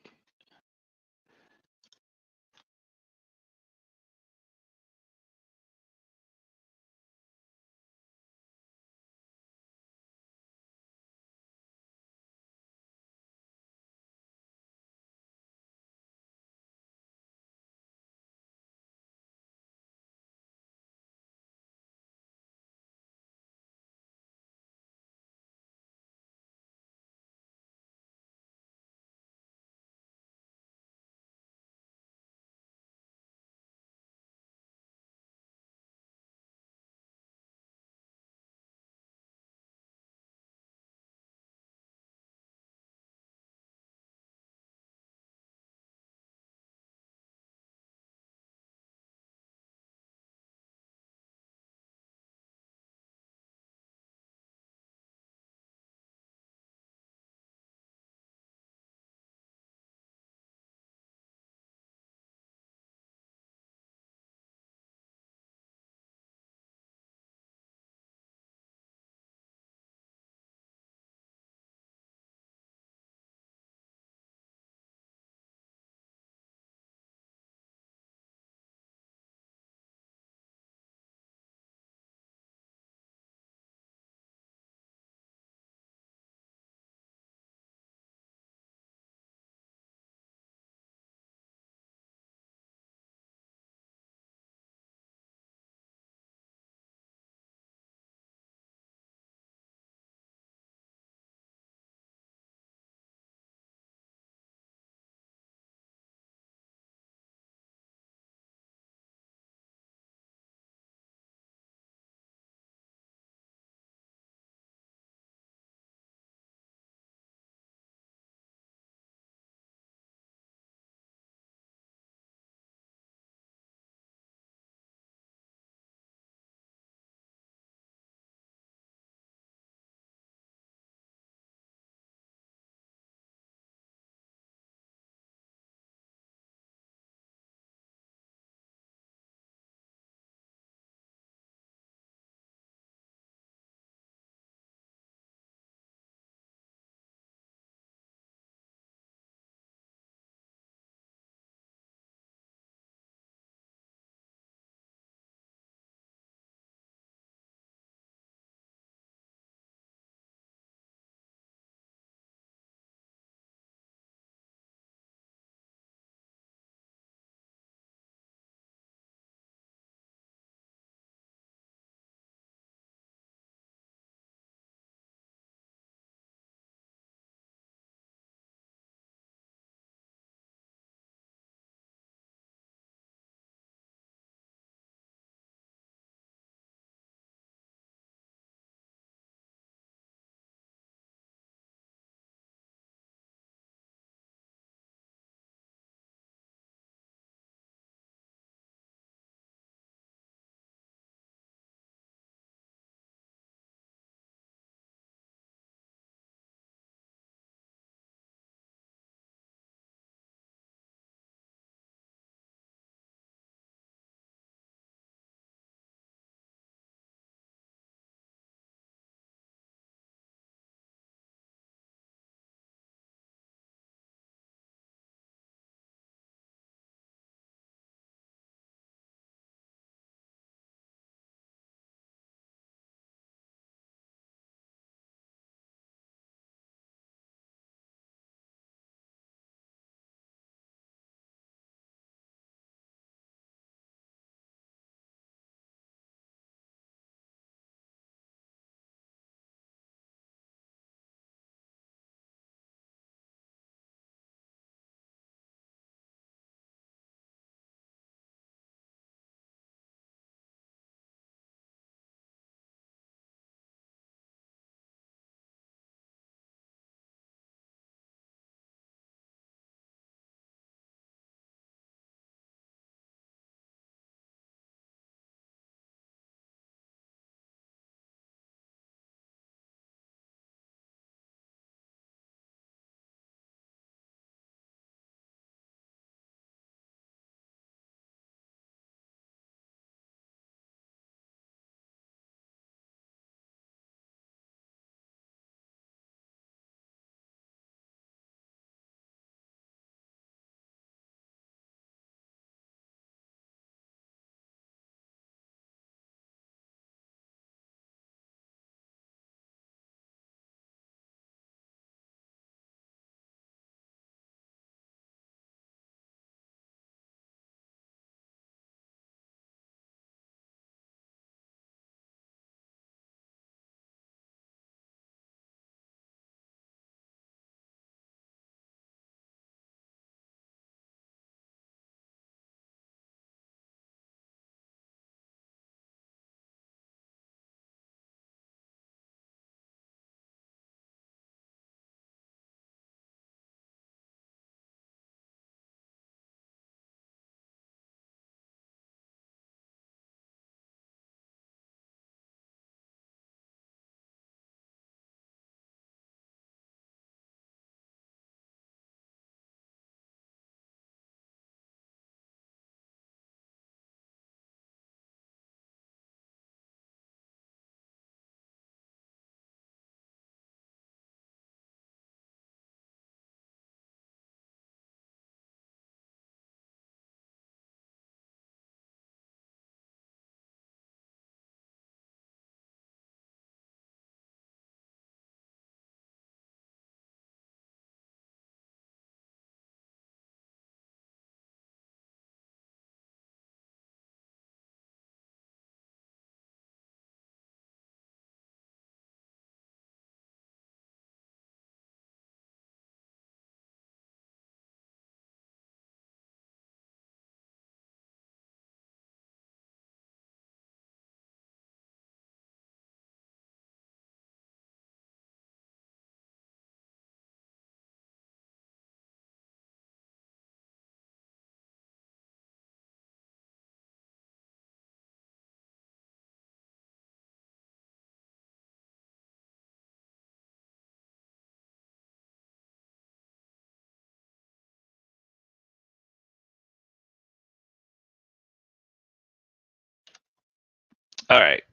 All right.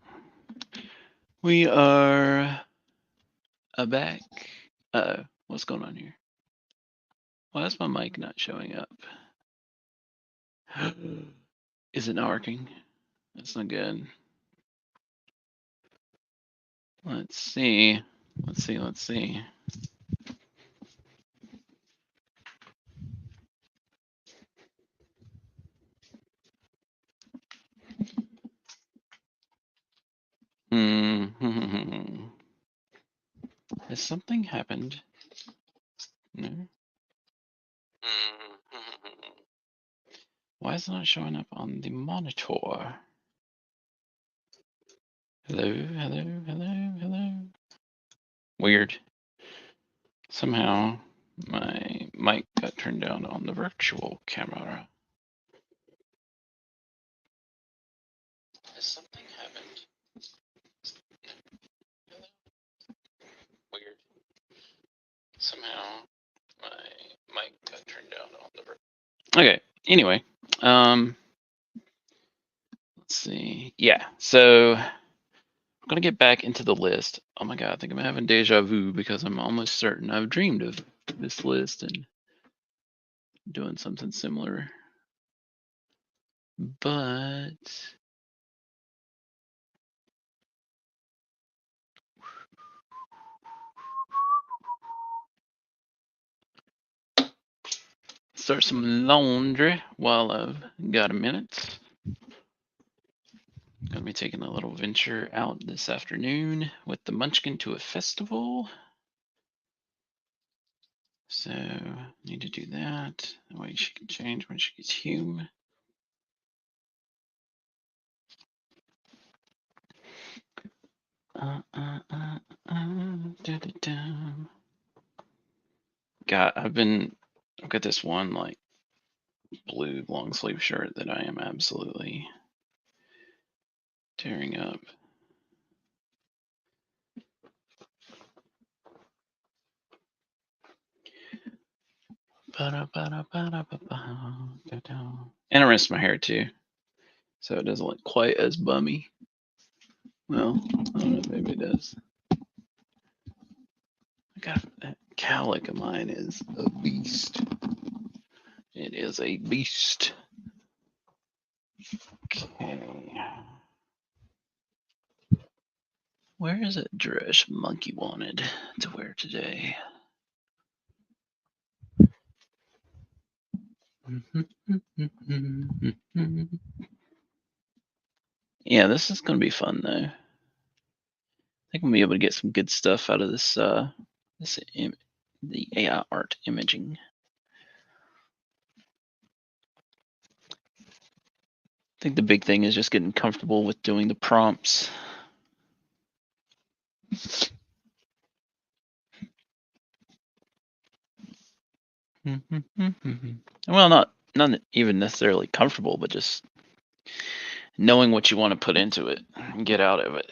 We are back. What's going on here? Why is my mic not showing up? Is it not working? That's not good. Let's see. Let's see. Has something happened? No. Why is it not showing up on the monitor? Hello. Weird. Somehow my mic got turned down on the virtual camera. Has something happened? Weird. Somehow my mic got turned down on the virtual. Okay. Anyway, let's see. Yeah. So I'm gonna get back into the list. Oh my god, I think I'm having deja vu because I'm almost certain I've dreamed of this list and doing something similar. But start some laundry while I've got a minute. Gonna be taking a little venture out this afternoon with the Munchkin to a festival. So need to do that. That way she can change when she gets home. God, I've got this one like blue long sleeve shirt that I am absolutely tearing up. And I rinsed my hair too, so it doesn't look quite as bummy. Well, I don't know, maybe it does. God, that cowlick of mine is a beast. It is a beast. Okay. Where is that dress Monkey wanted to wear today? Yeah, this is going to be fun though. I think I'm gonna be able to get some good stuff out of this. The AI art imaging. I think the big thing is just getting comfortable with doing the prompts. Well, not even necessarily comfortable, but just knowing what you want to put into it and get out of it.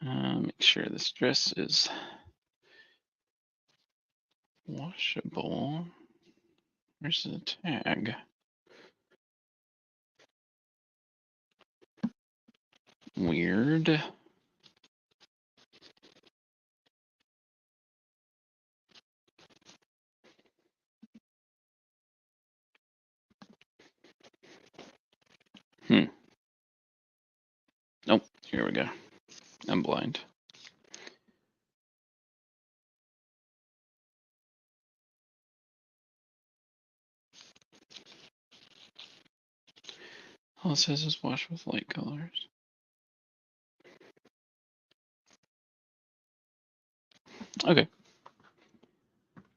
Make sure this dress is washable. Where's the tag? Weird. Nope, here we go. I'm blind. All it says is wash with light colors. Okay.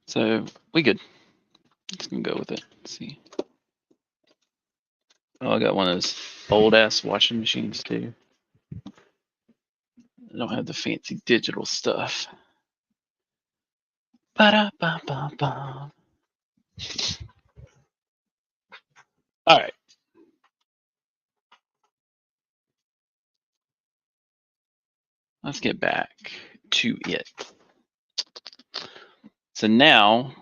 So we good. Just gonna go with it. Let's see. Oh, I got one of those old ass washing machines too. I don't have the fancy digital stuff. Ba-da-ba-ba-ba. All right. let's get back to it. So now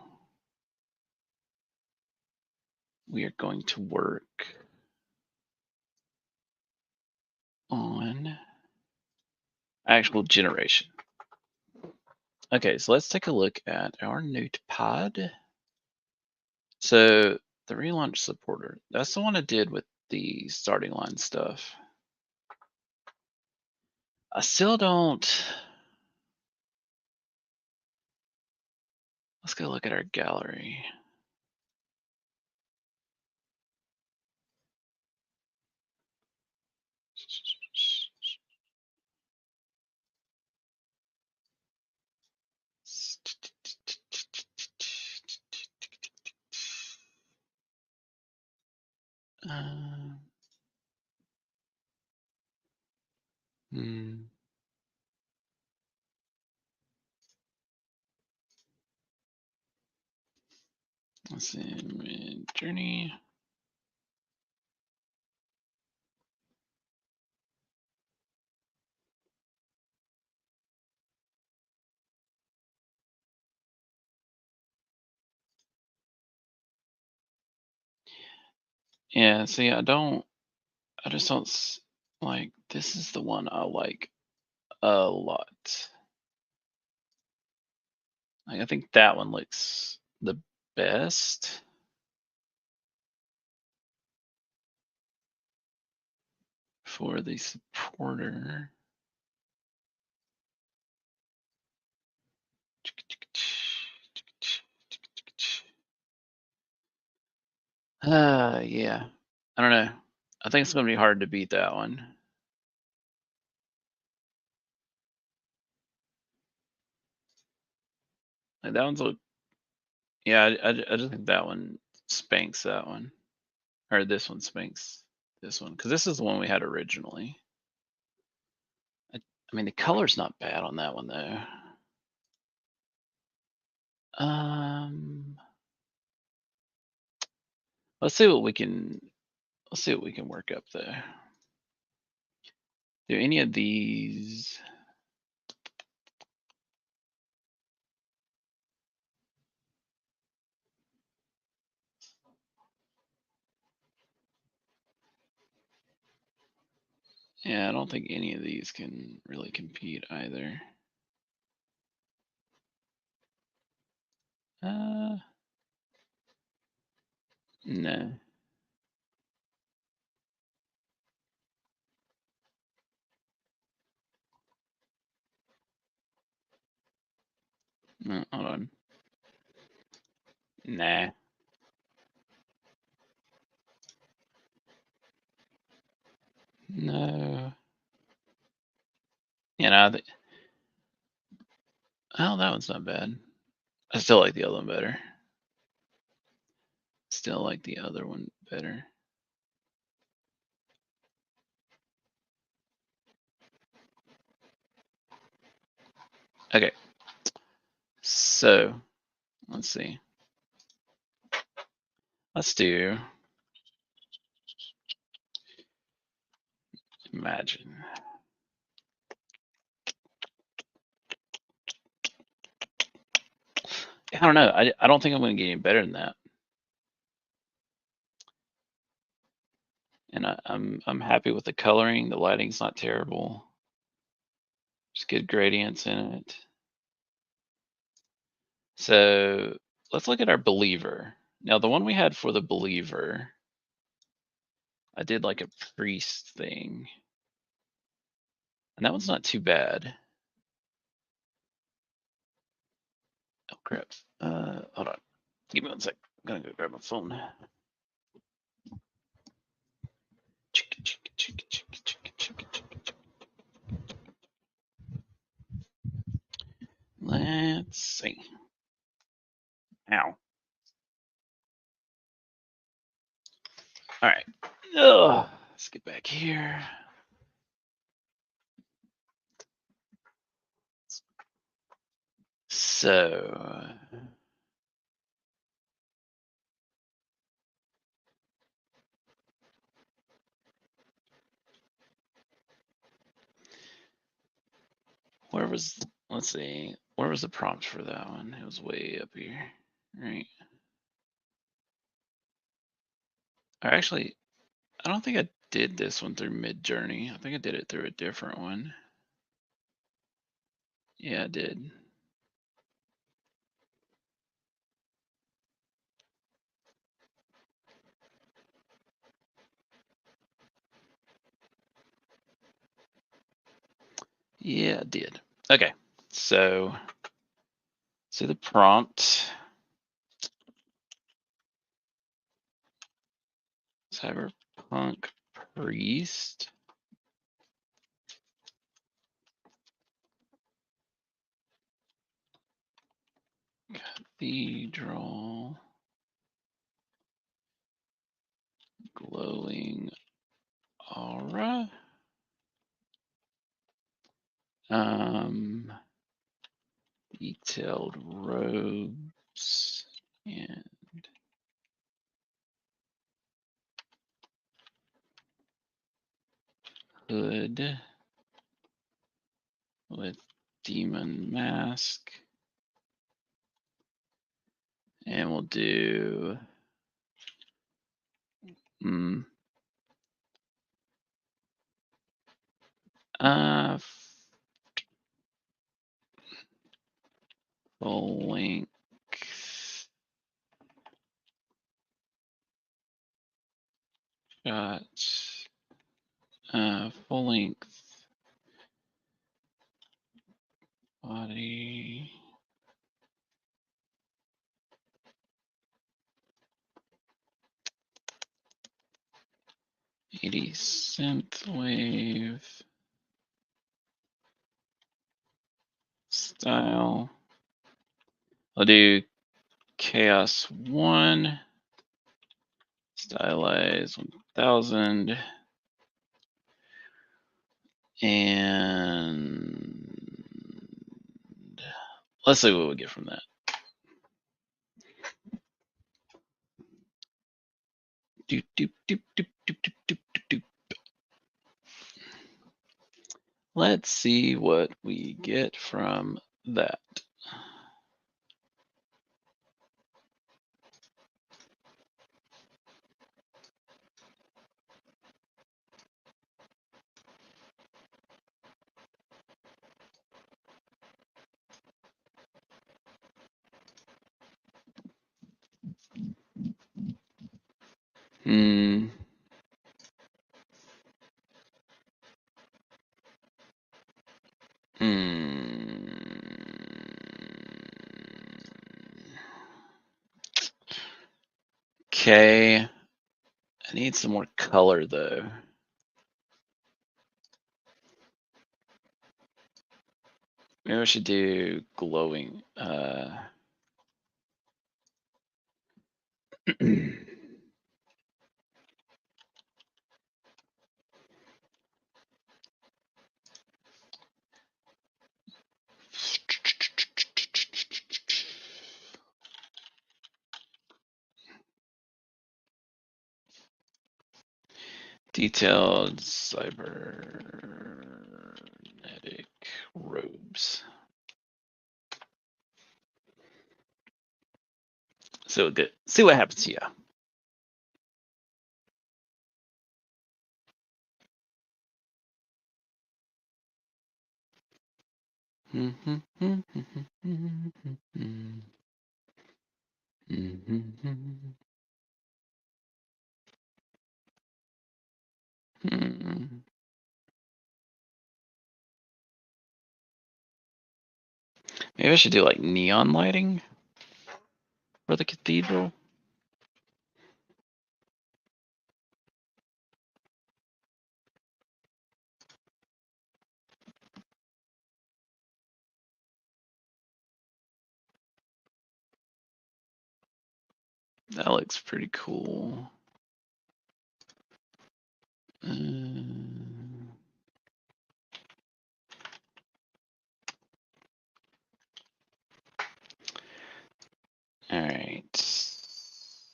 we are going to work on actual generation. Okay, so let's take a look at our notepad. So the relaunch supporter, that's the one I did with the starting line stuff. I still don't. Let's go look at our gallery. Uh, hmm. Let's see, journey. Yeah, see, I just don't like, this is the one I like a lot. Like, I think that one looks the best. For the supporter. Yeah. I don't know. I think it's gonna be hard to beat that one. Like that one's yeah. I just think that one spanks that one, or this one spanks this one, because this is the one we had originally. I mean, the color's not bad on that one though. Um, let's see what we can. Let's see what we can work up there. Do any of these? Yeah, I don't think any of these can really compete either. No. No, hold on. Nah. No. You know, oh, that one's not bad. I still like the other one better. Still like the other one better. Okay. So, let's see. Let's do imagine. I don't know. I don't think I'm going to get any better than that. And I'm happy with the coloring. The lighting's not terrible. There's good gradients in it. So let's look at our believer. Now the one we had for the believer, I did like a priest thing. And that one's not too bad. Oh crap. Hold on. Give me 1 sec. I'm gonna go grab my phone. Let's see. Ow. All right. Ugh. Let's get back here. So was, let's see, where was the prompt for that one? It was way up here, right? Or actually, I don't think I did this one through Midjourney. I think I did it through a different one. Yeah, I did. Yeah, I did. Okay, so see the prompt. Cyberpunk priest. Cathedral. Glowing aura. Detailed robes and hood with demon mask. And we'll do full length shots. Full length body. '80s synthwave style. I'll do Chaos 1, Stylize 1000, and let's see what we get from that. Doop, doop, doop, doop, doop, doop, doop, doop, doop. Let's see what we get from that. Hmm. Okay. I need some more color though. Maybe I should do glowing. Detailed cybernetic robes. So good. See what happens here. Maybe I should do like neon lighting for the cathedral. That looks pretty cool. All right. Let's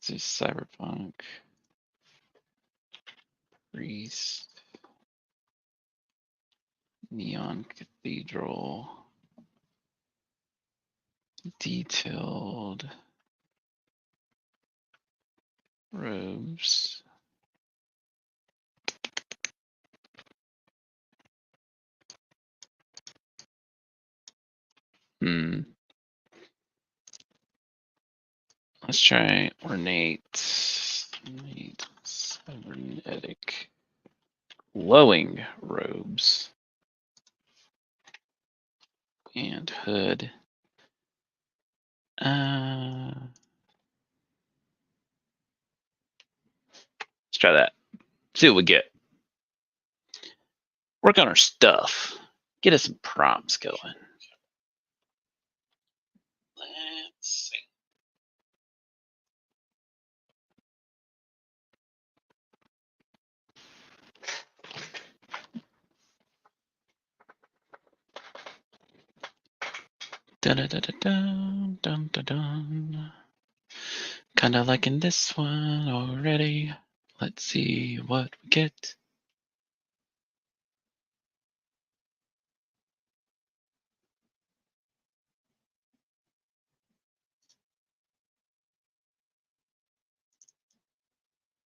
do cyberpunk priest. Neon cathedral. Detailed robes. Let's try ornate cybernetic glowing robes and hood. Let's try that. See what we get. Work on our stuff. Get us some prompts going. Let's see. Dun dun dun dun dun dun dun. Kinda liking this one already. Let's see what we get.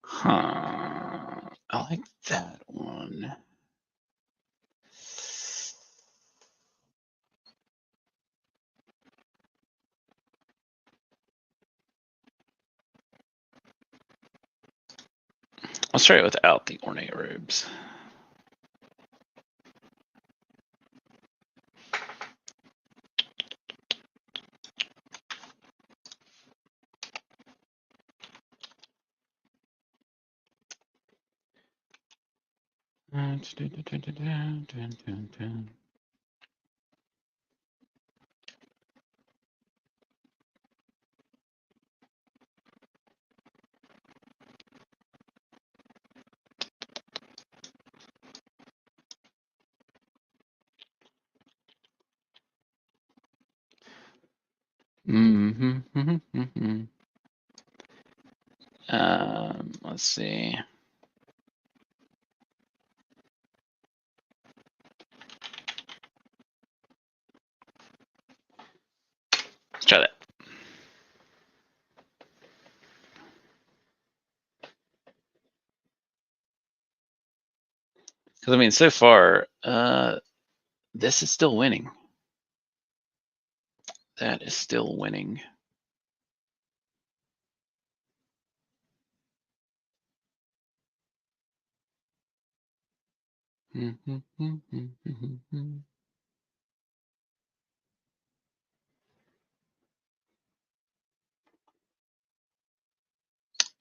Huh. I like that one. Let's try it without the ornate robes. Let's see. Let's try that. Because I mean, so far, this is still winning. That is still winning.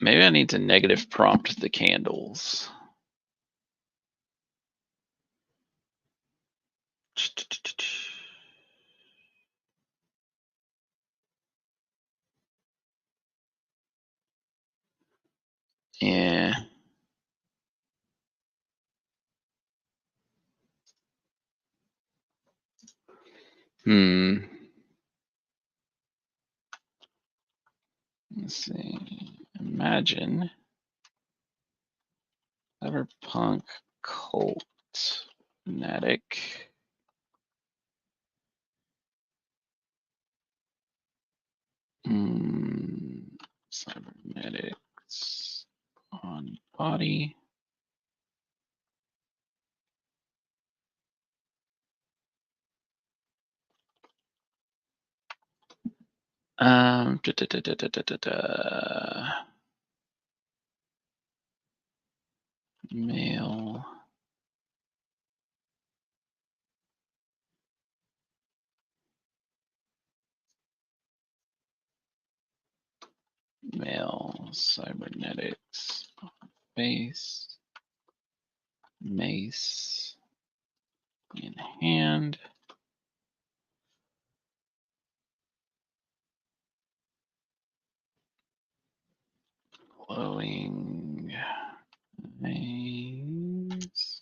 Maybe I need to negative prompt the candles. Yeah. Let's see. Imagine cyberpunk cult fanatic. Cybernetics on body. Da, da, da, da, da, da, da. Male. Male cybernetics face. Mace in hand. Glowing maze.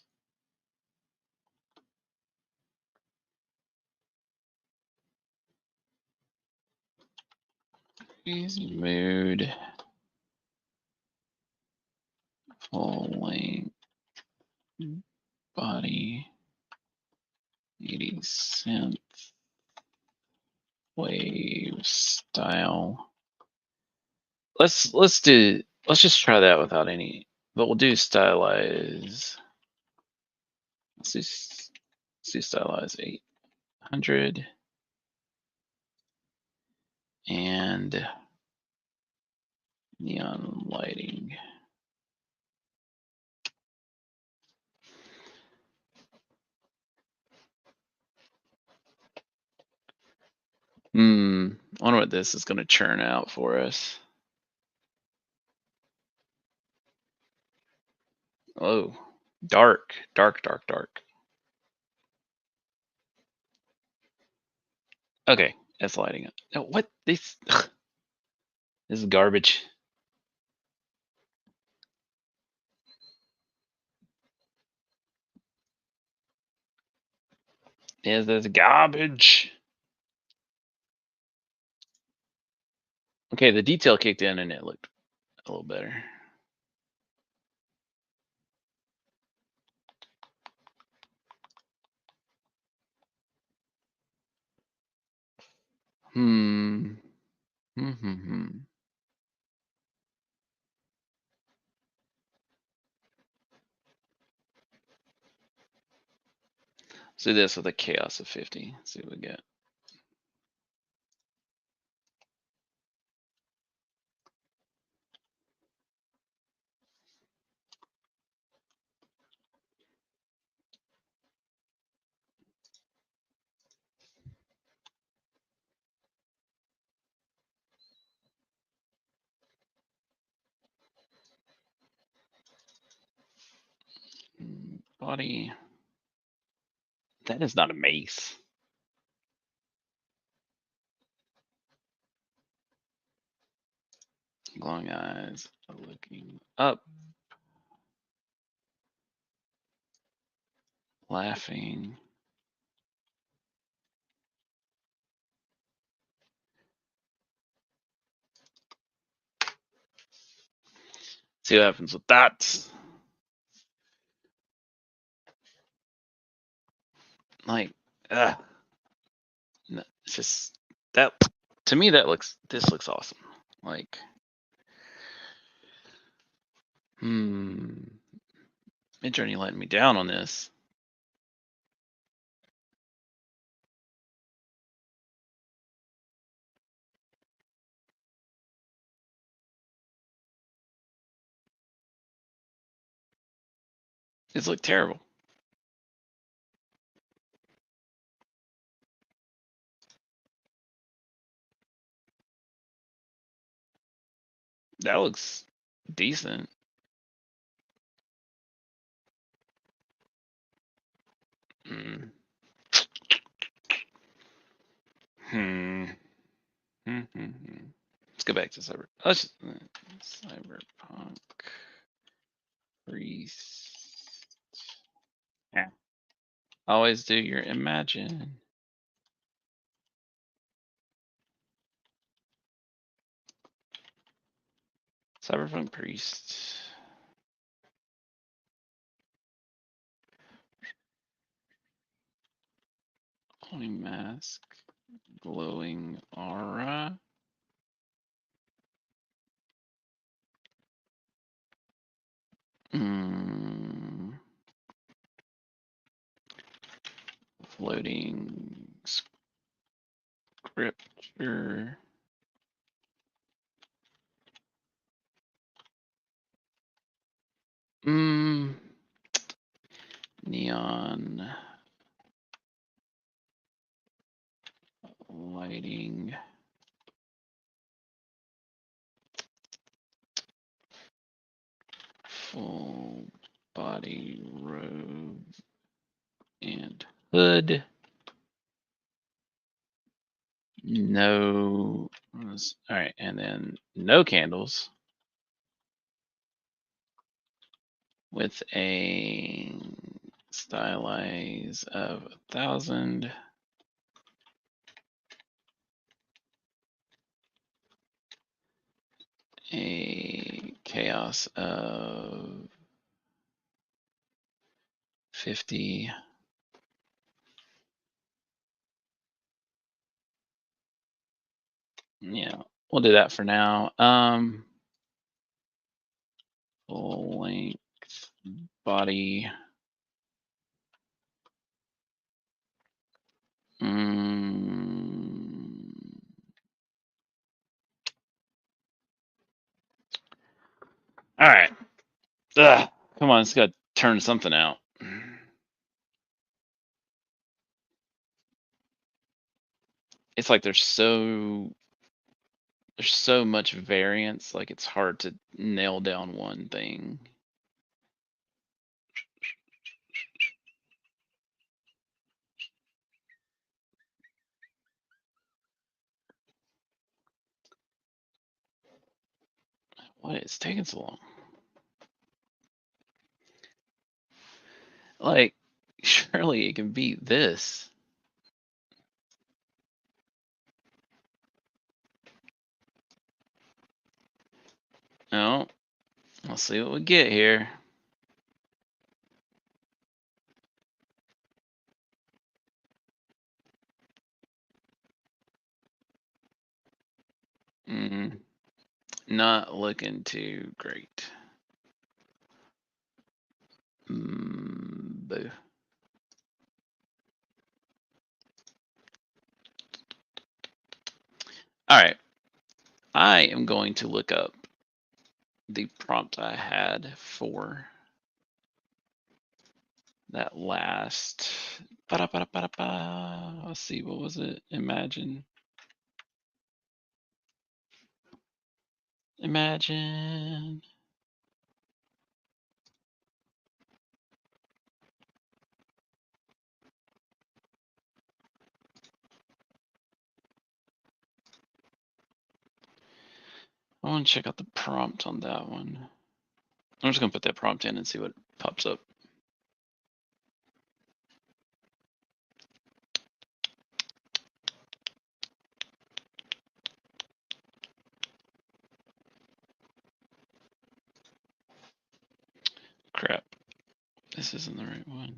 Crazy mood. Full length body. 80 synth wave style. Let's just try that without any, but we'll do stylize. Let's do stylize 800 and neon lighting. I wonder what this is going to churn out for us. Oh, dark. Okay, that's lighting up. No, what? This is garbage. This is garbage. Okay, the detail kicked in and it looked a little better. Hmm. Let's do this with a chaos of 50. Let's see what we get. Body. That is not a mace. Glowing eyes, looking up, laughing. See what happens with that. Like, no, it's just that. To me, this looks awesome. Like, Midjourney letting me down on this. It's look terrible. That looks decent. Mm. Hmm. Let's go back to cyberpunk priest. Yeah. Always do your imagine. Cyberpunk priest. Glowing mask. Glowing aura. Floating scripture. Neon lighting. Full body robe and hood. No. All right, and then no candles with a stylize of 1,000. A chaos of 50. Yeah, we'll do that for now. Full length body. Mm, all right. Ugh, come on, it's got to turn something out. It's like there's so much variance, like it's hard to nail down one thing. Why it's taking so long? Like, surely it can beat this. No, we'll see what we get here. Mm, not looking too great. Boo. All right, I am going to look up the prompt I had for that last. Ba-da-ba-da-ba-da-ba. Let's see, what was it? Imagine. Imagine. I want to check out the prompt on that one. I'm just going to put that prompt in and see what pops up. Crap. This isn't the right one.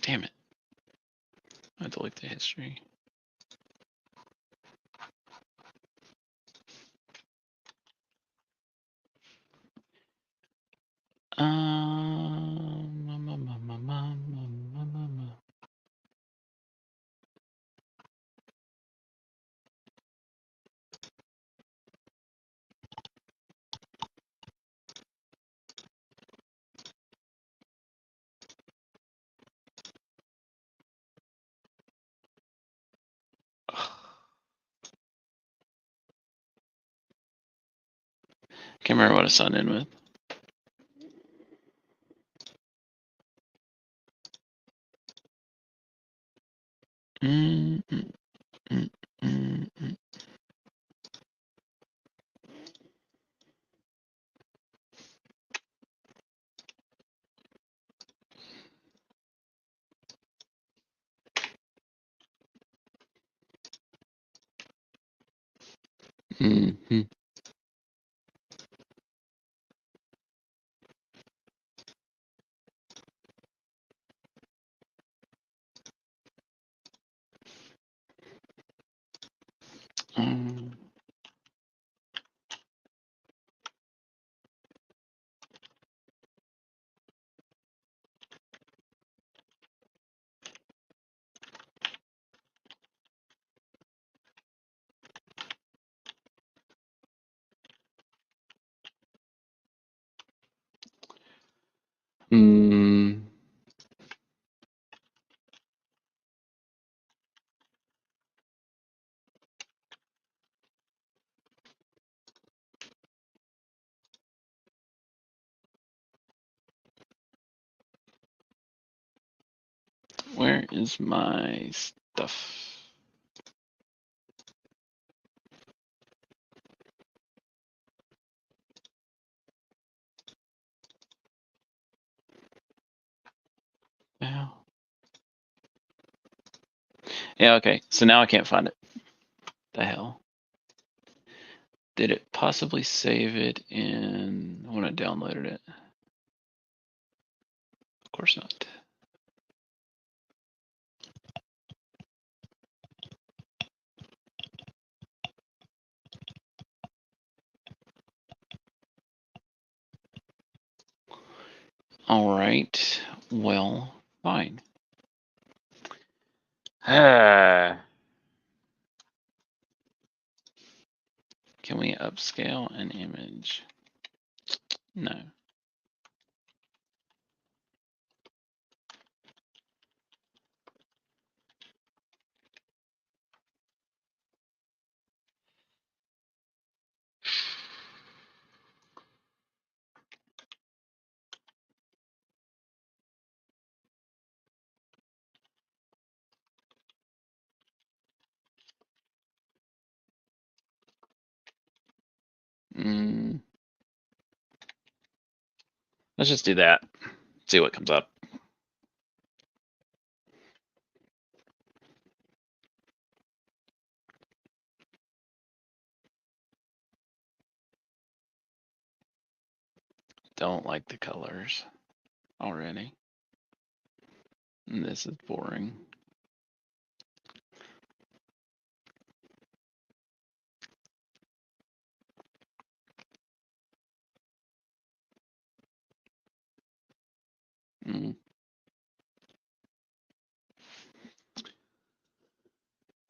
Damn it. I have to look at the history. Can't remember what I signed in with. Mm, mm, mm, mm, mm. Mhm. Mm. Mm. Where is my stuff? Now. Yeah, okay. So now I can't find it. The hell? Did it possibly save it in when I downloaded it? Of course not. All right. Well, fine. Can we upscale an image? No. Let's just do that. See what comes up. Don't like the colors already. And this is boring.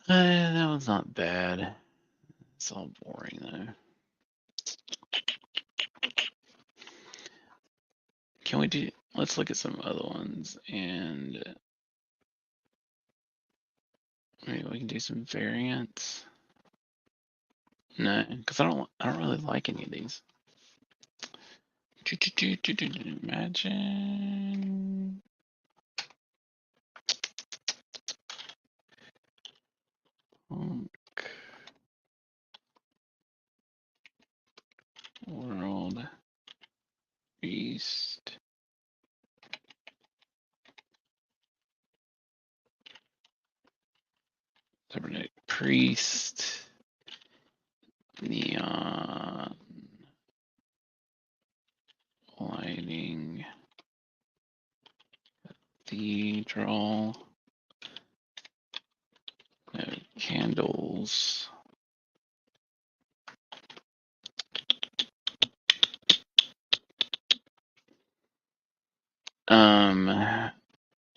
That one's not bad. It's all boring though. Can we do? Let's look at some other ones, and maybe we can do some variants. No, because I don't really like any of these. Imagine. World Beast. Cybernetic Priest. Neon. Lighting. Cathedral. No candles.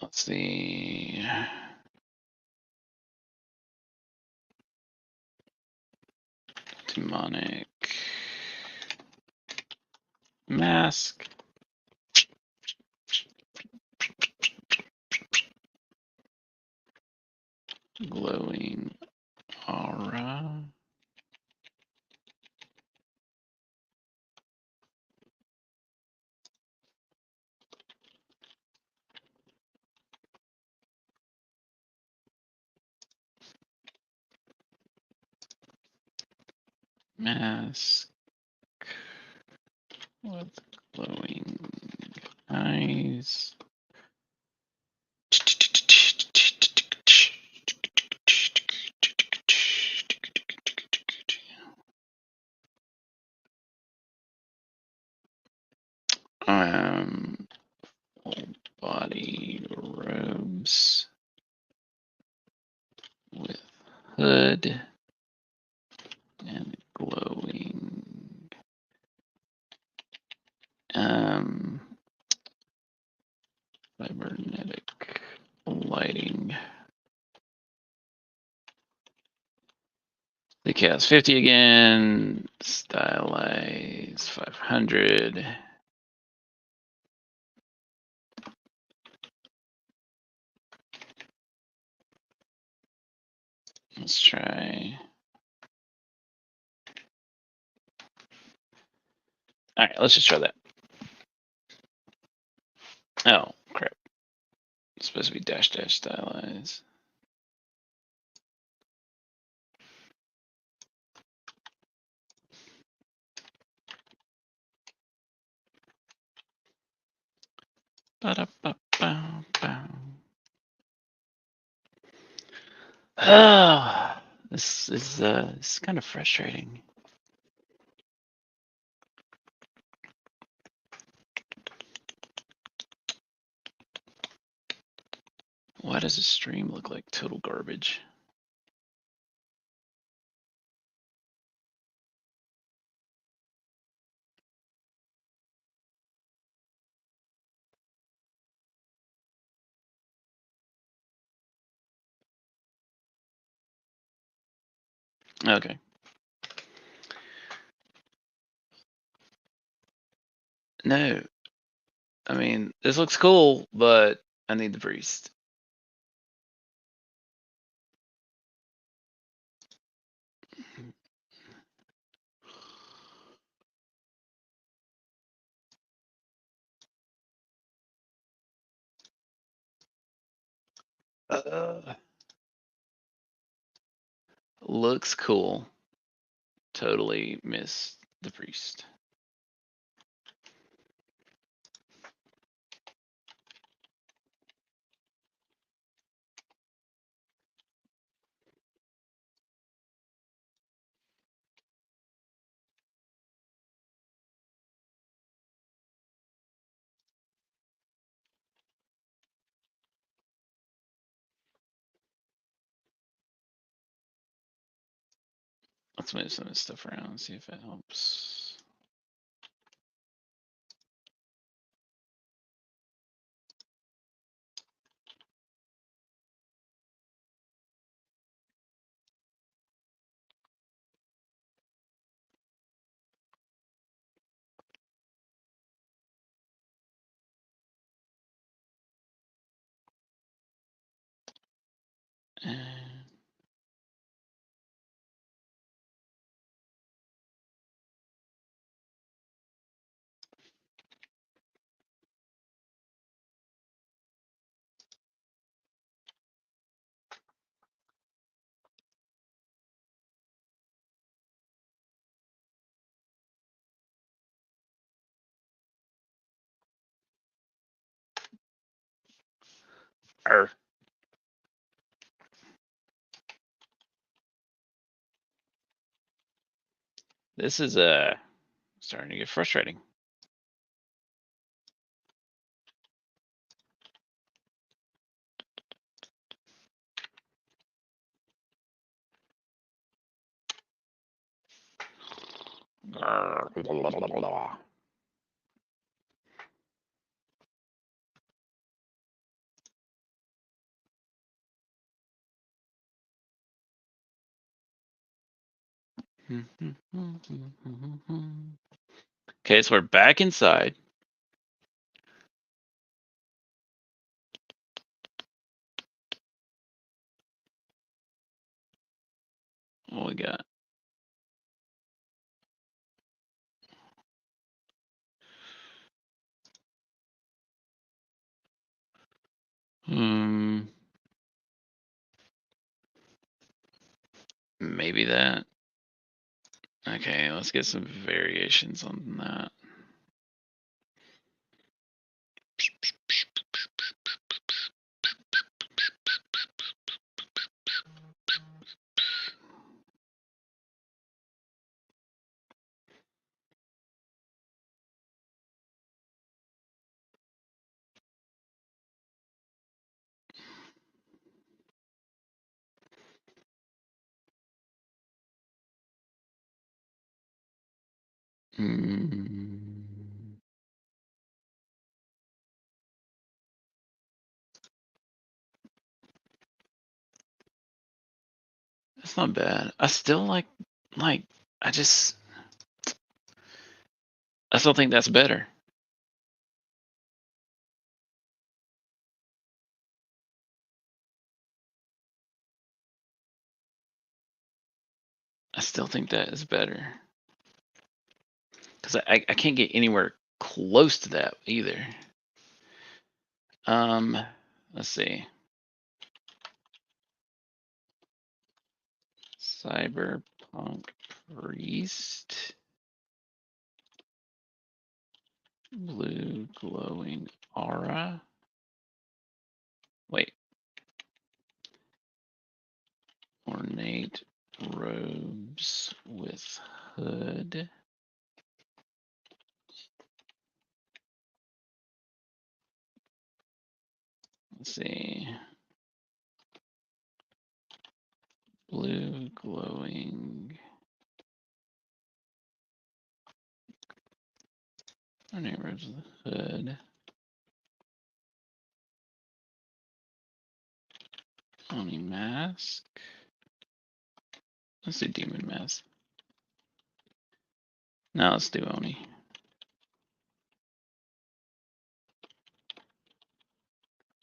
Let's see. Demonic mask. Glowing aura. Mask with glowing eyes. Full body robes with hood and glowing cybernetic lighting. The chaos 50 again. Stylize 500. Let's try. All right, let's just try that. Oh, crap. It's supposed to be dash dash stylize. Ba-da-ba-ba-ba. This is kind of frustrating. Why does the stream look like total garbage? Okay. No, I mean, this looks cool, but I need the priest. Looks cool. Totally missed the priest. Let's move some of this stuff around and see if it helps. Arr. This is starting to get frustrating. Okay, so we're back inside. What we got? Maybe that. Okay, let's get some variations on that. That's not bad. I still like I still think that's better. I still think that is better. Because I can't get anywhere close to that either. Let's see. Cyberpunk Priest. Blue glowing aura. Wait. ornate robes with hood. Let's see. Blue glowing. Ornate robes with hood. Oni mask. Let's do demon mask. Now let's do Oni.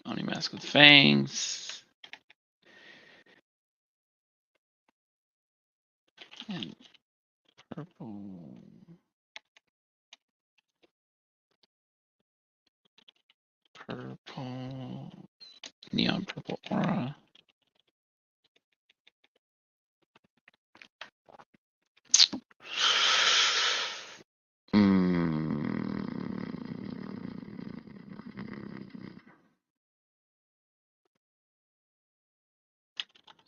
Oni mask with fangs. And purple. Purple. Neon purple aura.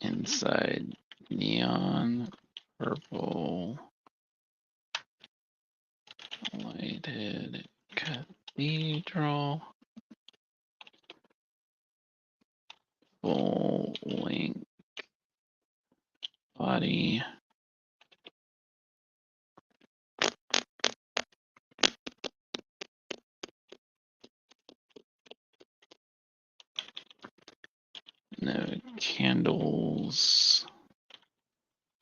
Inside neon purple lighted cathedral. Full length body. No candles.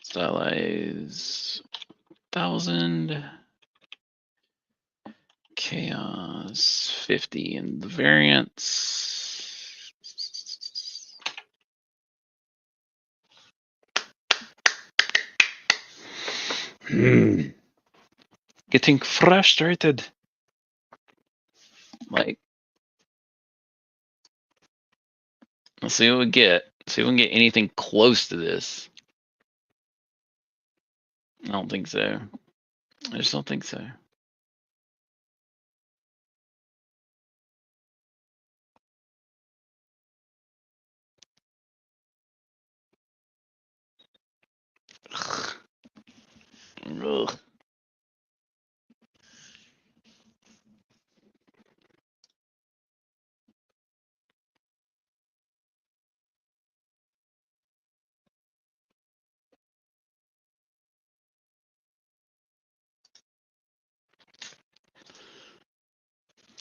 Stylize 1000. Chaos 50 in the variants. Getting frustrated. Like, let's see what we get. See if we can get anything close to this. I don't think so. I just don't think so. Ugh.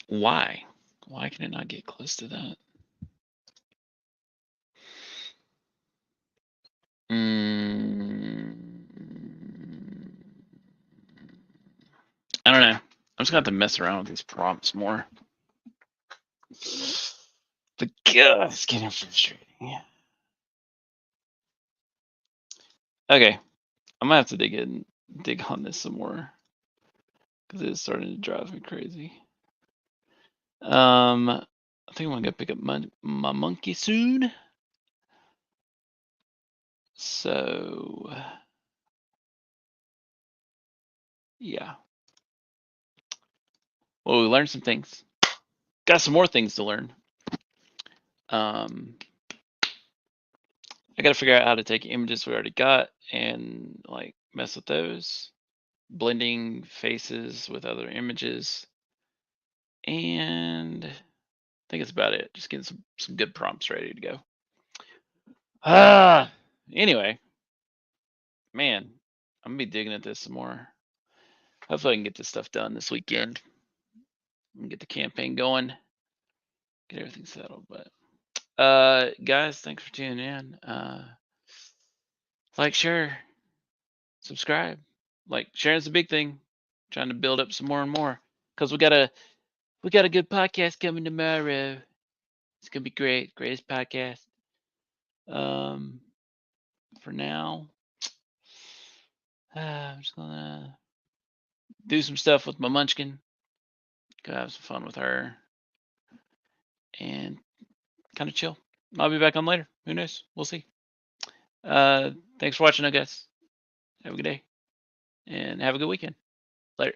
Why? Why can it not get close to that? I don't know. I'm just gonna have to mess around with these prompts more. But God, it's getting frustrating. Okay, I'm gonna have to dig on this some more because it's starting to drive me crazy. I think I'm gonna go pick up my monkey soon. So yeah. Well, we learned some things. Got some more things to learn. I got to figure out how to take images we already got and like mess with those, blending faces with other images, and I think it's about it. Just getting some good prompts ready to go. Anyway, man, I'm gonna be digging at this some more. Hopefully, I can get this stuff done this weekend and get the campaign going, get everything settled. But guys, thanks for tuning in. Like, share, subscribe. Like, sharing's a big thing. Trying to build up some more and more because we got a good podcast coming tomorrow. It's gonna be great, greatest podcast. For now, I'm just gonna do some stuff with my munchkin. Go have some fun with her and kind of chill. I'll be back on later. Who knows? We'll see. Thanks for watching, I guess. Have a good day and have a good weekend. Later.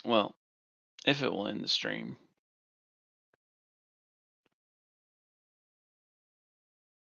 Well, if it will end the stream.